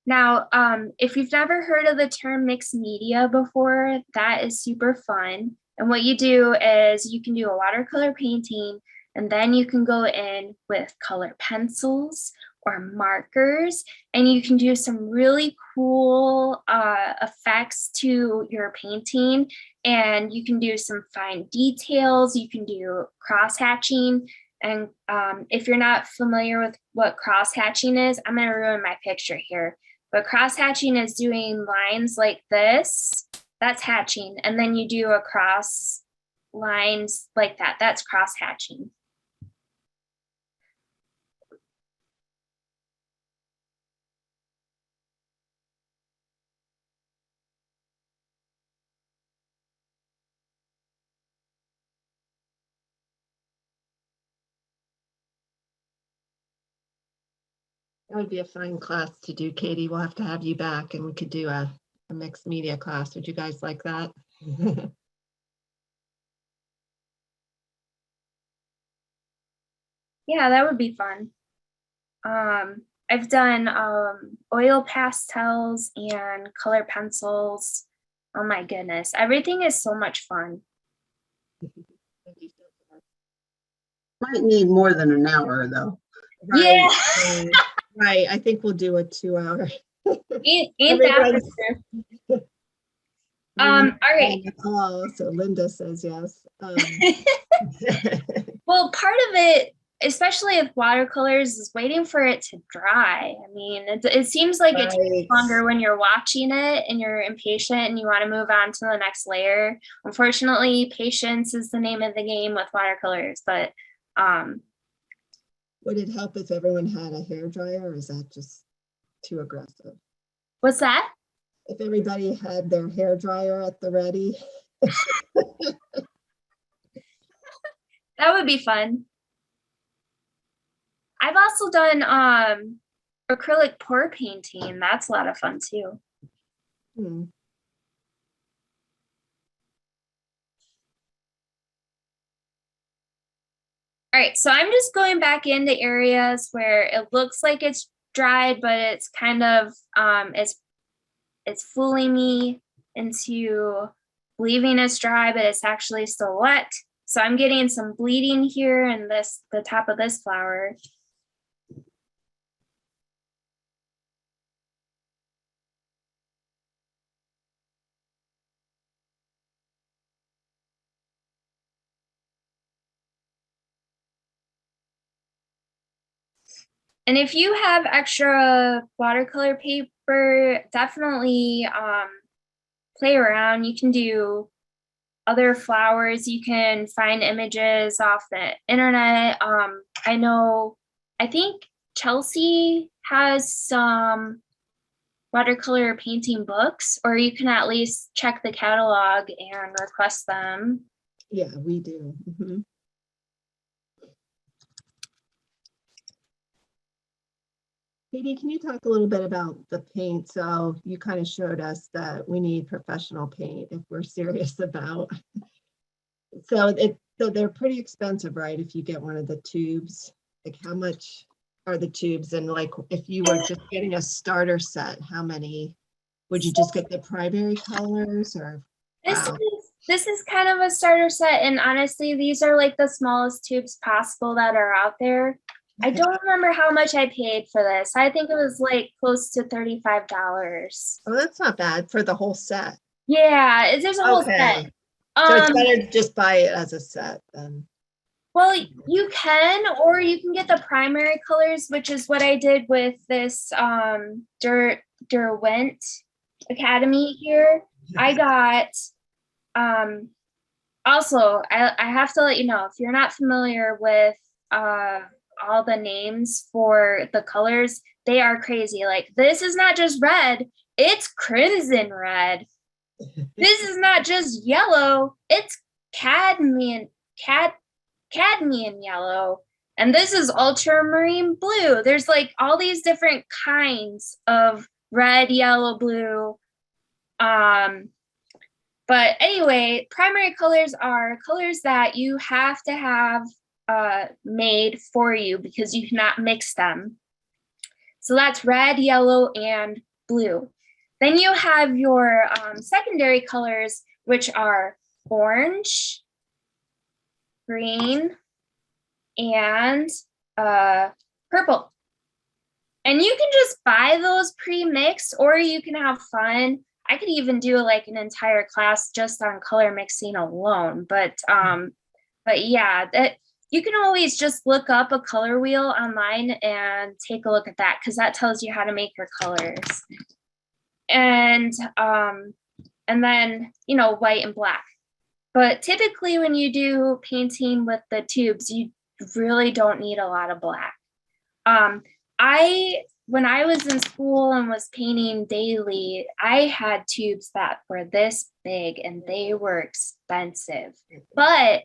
Speaker 4: Now, if you've never heard of the term mixed media before, that is super fun. And what you do is you can do a watercolor painting, and then you can go in with color pencils or markers, and you can do some really cool effects to your painting. And you can do some fine details. You can do cross hatching. And if you're not familiar with what cross hatching is, I'm going to ruin my picture here. But cross hatching is doing lines like this. That's hatching. And then you do across lines like that. That's cross hatching.
Speaker 1: That would be a fun class to do, Katie. We'll have to have you back and we could do a mixed media class. Would you guys like that?
Speaker 4: Yeah, that would be fun. I've done oil pastels and color pencils. Oh my goodness, everything is so much fun.
Speaker 5: Might need more than an hour though.
Speaker 4: Yeah.
Speaker 1: Right. I think we'll do a 2-hour.
Speaker 4: Ain't that for sure? All right.
Speaker 1: Oh, so Linda says yes.
Speaker 4: Well, part of it, especially with watercolors, is waiting for it to dry. I mean, it seems like it takes longer when you're watching it and you're impatient and you want to move on to the next layer. Unfortunately, patience is the name of the game with watercolors, but
Speaker 1: would it help if everyone had a hairdryer, or is that just too aggressive?
Speaker 4: What's that?
Speaker 1: If everybody had their hairdryer at the ready.
Speaker 4: That would be fun. I've also done acrylic pour painting. That's a lot of fun too. All right, so I'm just going back into areas where it looks like it's dried, but it's kind of it's fooling me into believing it's dry, but it's actually still wet. So I'm getting some bleeding here in the top of this flower. And if you have extra watercolor paper, definitely play around. You can do other flowers. You can find images off the internet. I think Chelsea has some watercolor painting books, or you can at least check the catalog and request them.
Speaker 1: Yeah, we do. Katie, can you talk a little bit about the paint? So you kind of showed us that we need professional paint if we're serious about. So they're pretty expensive, right? If you get one of the tubes, like how much are the tubes? And like if you were just getting a starter set, how many would you just get the primary colors or?
Speaker 4: This is kind of a starter set, and honestly, these are like the smallest tubes possible that are out there. I don't remember how much I paid for this. I think it was like close to $35.
Speaker 1: Oh, that's not bad for the whole set.
Speaker 4: Yeah, there's a whole set.
Speaker 1: So it's better to just buy it as a set then.
Speaker 4: Well, you can, or you can get the primary colors, which is what I did with this Derwent Academy here. I got Also, I have to let you know, if you're not familiar with all the names for the colors, they are crazy. Like, this is not just red, it's crimson red. This is not just yellow, it's cadmium yellow. And this is ultramarine blue. There's like all these different kinds of red, yellow, blue. But anyway, primary colors are colors that you have to have made for you because you cannot mix them. So that's red, yellow, and blue. Then you have your secondary colors, which are orange, green, and purple. And you can just buy those pre-mixed, or you can have fun. I could even do like an entire class just on color mixing alone. But yeah, that you can always just look up a color wheel online and take a look at that, because that tells you how to make your colors. And then, you know, white and black. But typically when you do painting with the tubes, you really don't need a lot of black. When I was in school and was painting daily, I had tubes that were this big and they were expensive. But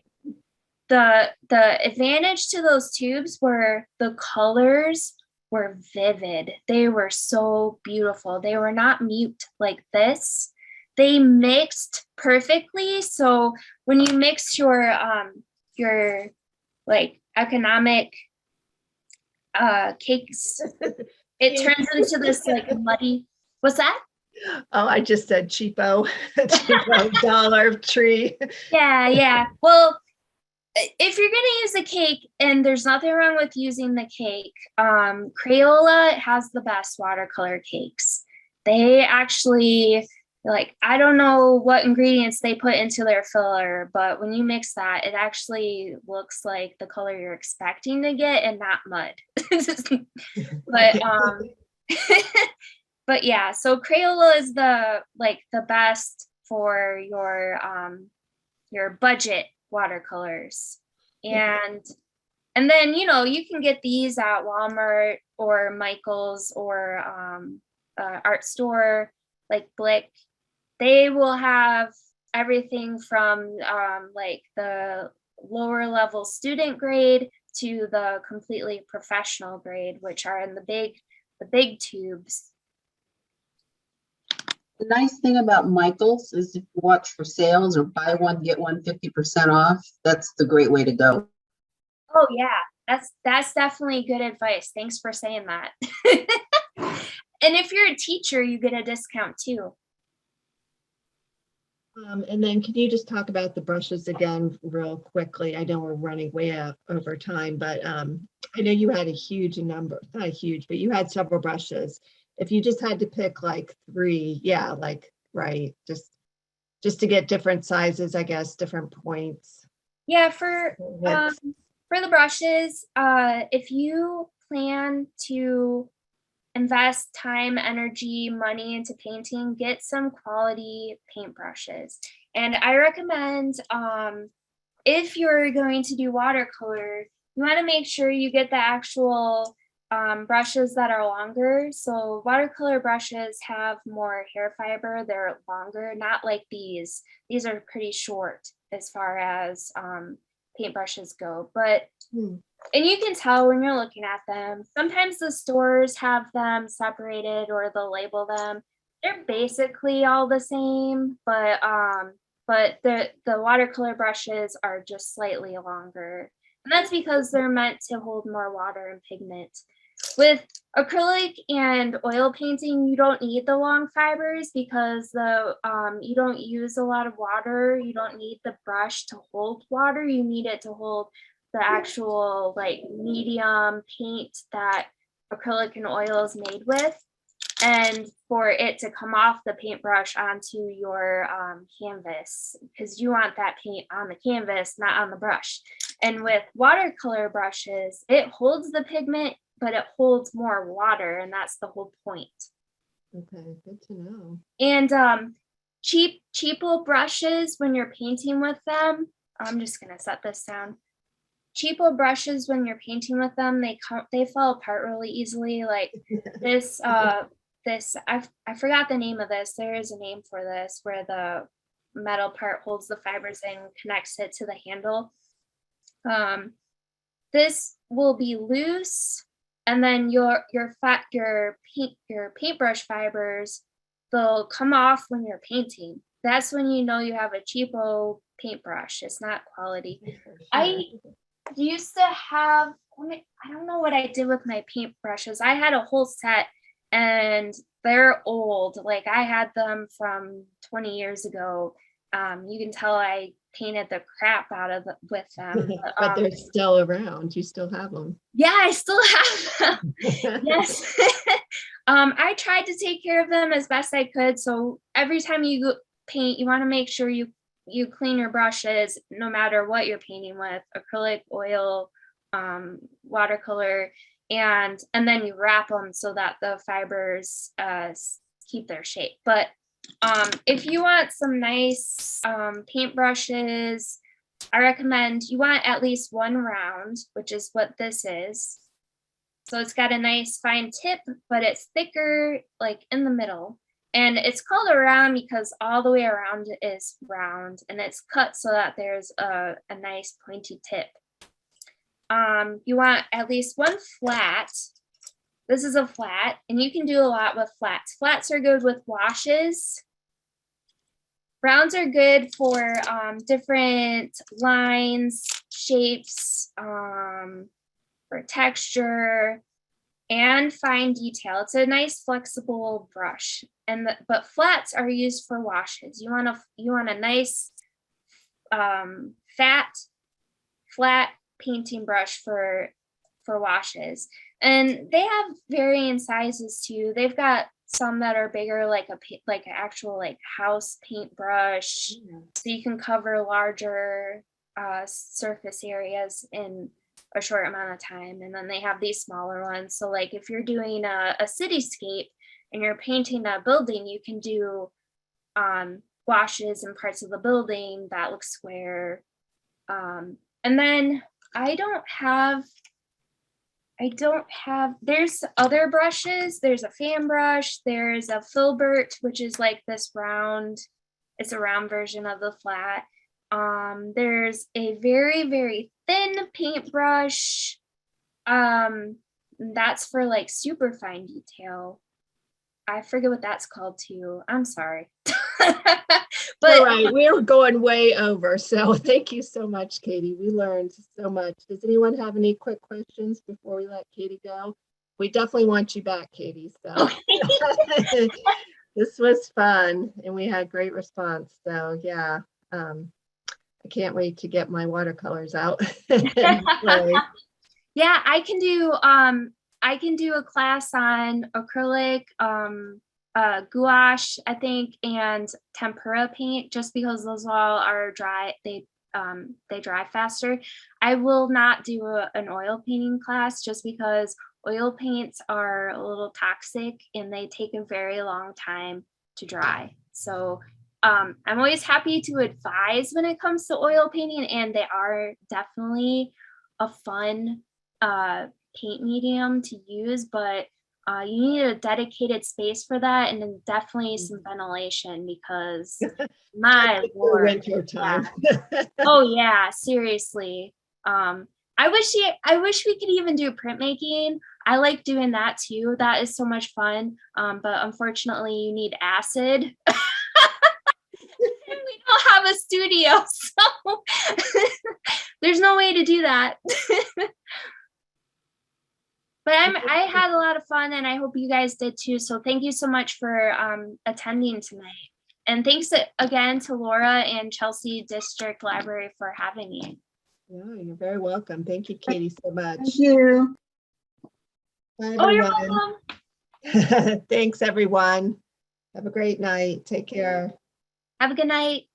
Speaker 4: the advantage to those tubes were the colors were vivid. They were so beautiful. They were not mute like this. They mixed perfectly. So when you mix your like economic cakes, it turns into this like muddy, what's that?
Speaker 1: Oh, I just said cheapo, cheapo dollar tree.
Speaker 4: Yeah. Well, if you're gonna use a cake, and there's nothing wrong with using the cake, Crayola has the best watercolor cakes. They actually, like, I don't know what ingredients they put into their filler, but when you mix that, it actually looks like the color you're expecting to get and not mud. But but yeah, so Crayola is the best for your budget watercolors. And then, you know, you can get these at Walmart or Michael's or art store like Blick. They will have everything from like the lower level student grade to the completely professional grade, which are in the big tubes.
Speaker 5: The nice thing about Michael's is if you watch for sales or buy one, get one 50% off, that's the great way to go.
Speaker 4: Oh yeah, that's definitely good advice. Thanks for saying that. And if you're a teacher, you get a discount too.
Speaker 1: And then can you just talk about the brushes again real quickly? I know we're running way up over time, but I know you had a huge number, not huge, but you had several brushes. If you just had to pick like 3, yeah, like, right, just to get different sizes, I guess, different points.
Speaker 4: Yeah, for the brushes, if you plan to invest time, energy, money into painting, get some quality paintbrushes. And I recommend, if you're going to do watercolor, you want to make sure you get the actual brushes that are longer. So watercolor brushes have more hair fiber, they're longer, not like these. These are pretty short as far as paintbrushes go, but and you can tell when you're looking at them. Sometimes the stores have them separated or they'll label them. They're basically all the same, but the watercolor brushes are just slightly longer. And that's because they're meant to hold more water and pigment. With acrylic and oil painting, you don't need the long fibers because you don't use a lot of water. You don't need the brush to hold water. You need it to hold the actual like medium paint that acrylic and oil is made with, and for it to come off the paintbrush onto your canvas, because you want that paint on the canvas, not on the brush. And with watercolor brushes, it holds the pigment, but it holds more water, and that's the whole point.
Speaker 1: Okay, good to know.
Speaker 4: And cheapo brushes when you're painting with them. I'm just gonna set this down. Cheapo brushes when you're painting with them, they fall apart really easily. Like this, I forgot the name of this. There is a name for this where the metal part holds the fibers and connects it to the handle. This will be loose, and then your paintbrush fibers, they'll come off when you're painting. That's when you know you have a cheapo paintbrush. It's not quality. I used to have, I don't know what I did with my paintbrushes. I had a whole set and they're old. Like I had them from 20 years ago. You can tell I painted the crap out of with them.
Speaker 1: But they're still around. You still have them.
Speaker 4: Yeah, I still have them. Yes. I tried to take care of them as best I could. So every time you paint, you want to make sure you clean your brushes, no matter what you're painting with, acrylic, oil, watercolor, and then you wrap them so that the fibers keep their shape. But if you want some nice paint brushes, I recommend you want at least one round, which is what this is. So it's got a nice fine tip, but it's thicker, like in the middle. And it's called a round because all the way around it is round, and it's cut so that there's a nice pointy tip. You want at least one flat. This is a flat, and you can do a lot with flats. Flats are good with washes. Rounds are good for different lines, shapes, for texture, and fine detail. It's a nice flexible brush, but flats are used for washes. You want a nice flat painting brush for washes, and they have varying sizes too. They've got some that are bigger, like an actual like house paintbrush, so you can cover larger surface areas in a short amount of time. And then they have these smaller ones. So like if you're doing a cityscape and you're painting a building, you can do washes and parts of the building that look square. And then I don't have, there's other brushes. There's a fan brush, there's a filbert, which is like this round, it's a round version of the flat. There's a very, very thin paintbrush. That's for like super fine detail. I forget what that's called too. I'm sorry. But
Speaker 1: all right, we're going way over. So thank you so much, Katie. We learned so much. Does anyone have any quick questions before we let Katie go? We definitely want you back, Katie. So this was fun and we had great response. So yeah, I can't wait to get my watercolors out.
Speaker 4: Yeah, I can do a class on acrylic, gouache, I think, and tempera paint, just because those all are dry. They dry faster. I will not do an oil painting class just because oil paints are a little toxic and they take a very long time to dry. So I'm always happy to advise when it comes to oil painting, and they are definitely a fun paint medium to use, but you need a dedicated space for that, and then definitely some ventilation, because my lord,
Speaker 1: winter time.
Speaker 4: oh yeah, seriously. I wish we could even do printmaking. I like doing that too. That is so much fun. But unfortunately you need acid. And we don't have a studio, so there's no way to do that. But I had a lot of fun, and I hope you guys did too. So thank you so much for attending tonight. And thanks again to Laura and Chelsea District Library for having me.
Speaker 1: Yeah, you're very welcome. Thank you, Katie, so much.
Speaker 5: Thank you.
Speaker 1: Bye,
Speaker 4: Oh, you're
Speaker 1: everyone.
Speaker 4: welcome.
Speaker 1: Thanks, everyone. Have a great night. Take care.
Speaker 4: Have a good night.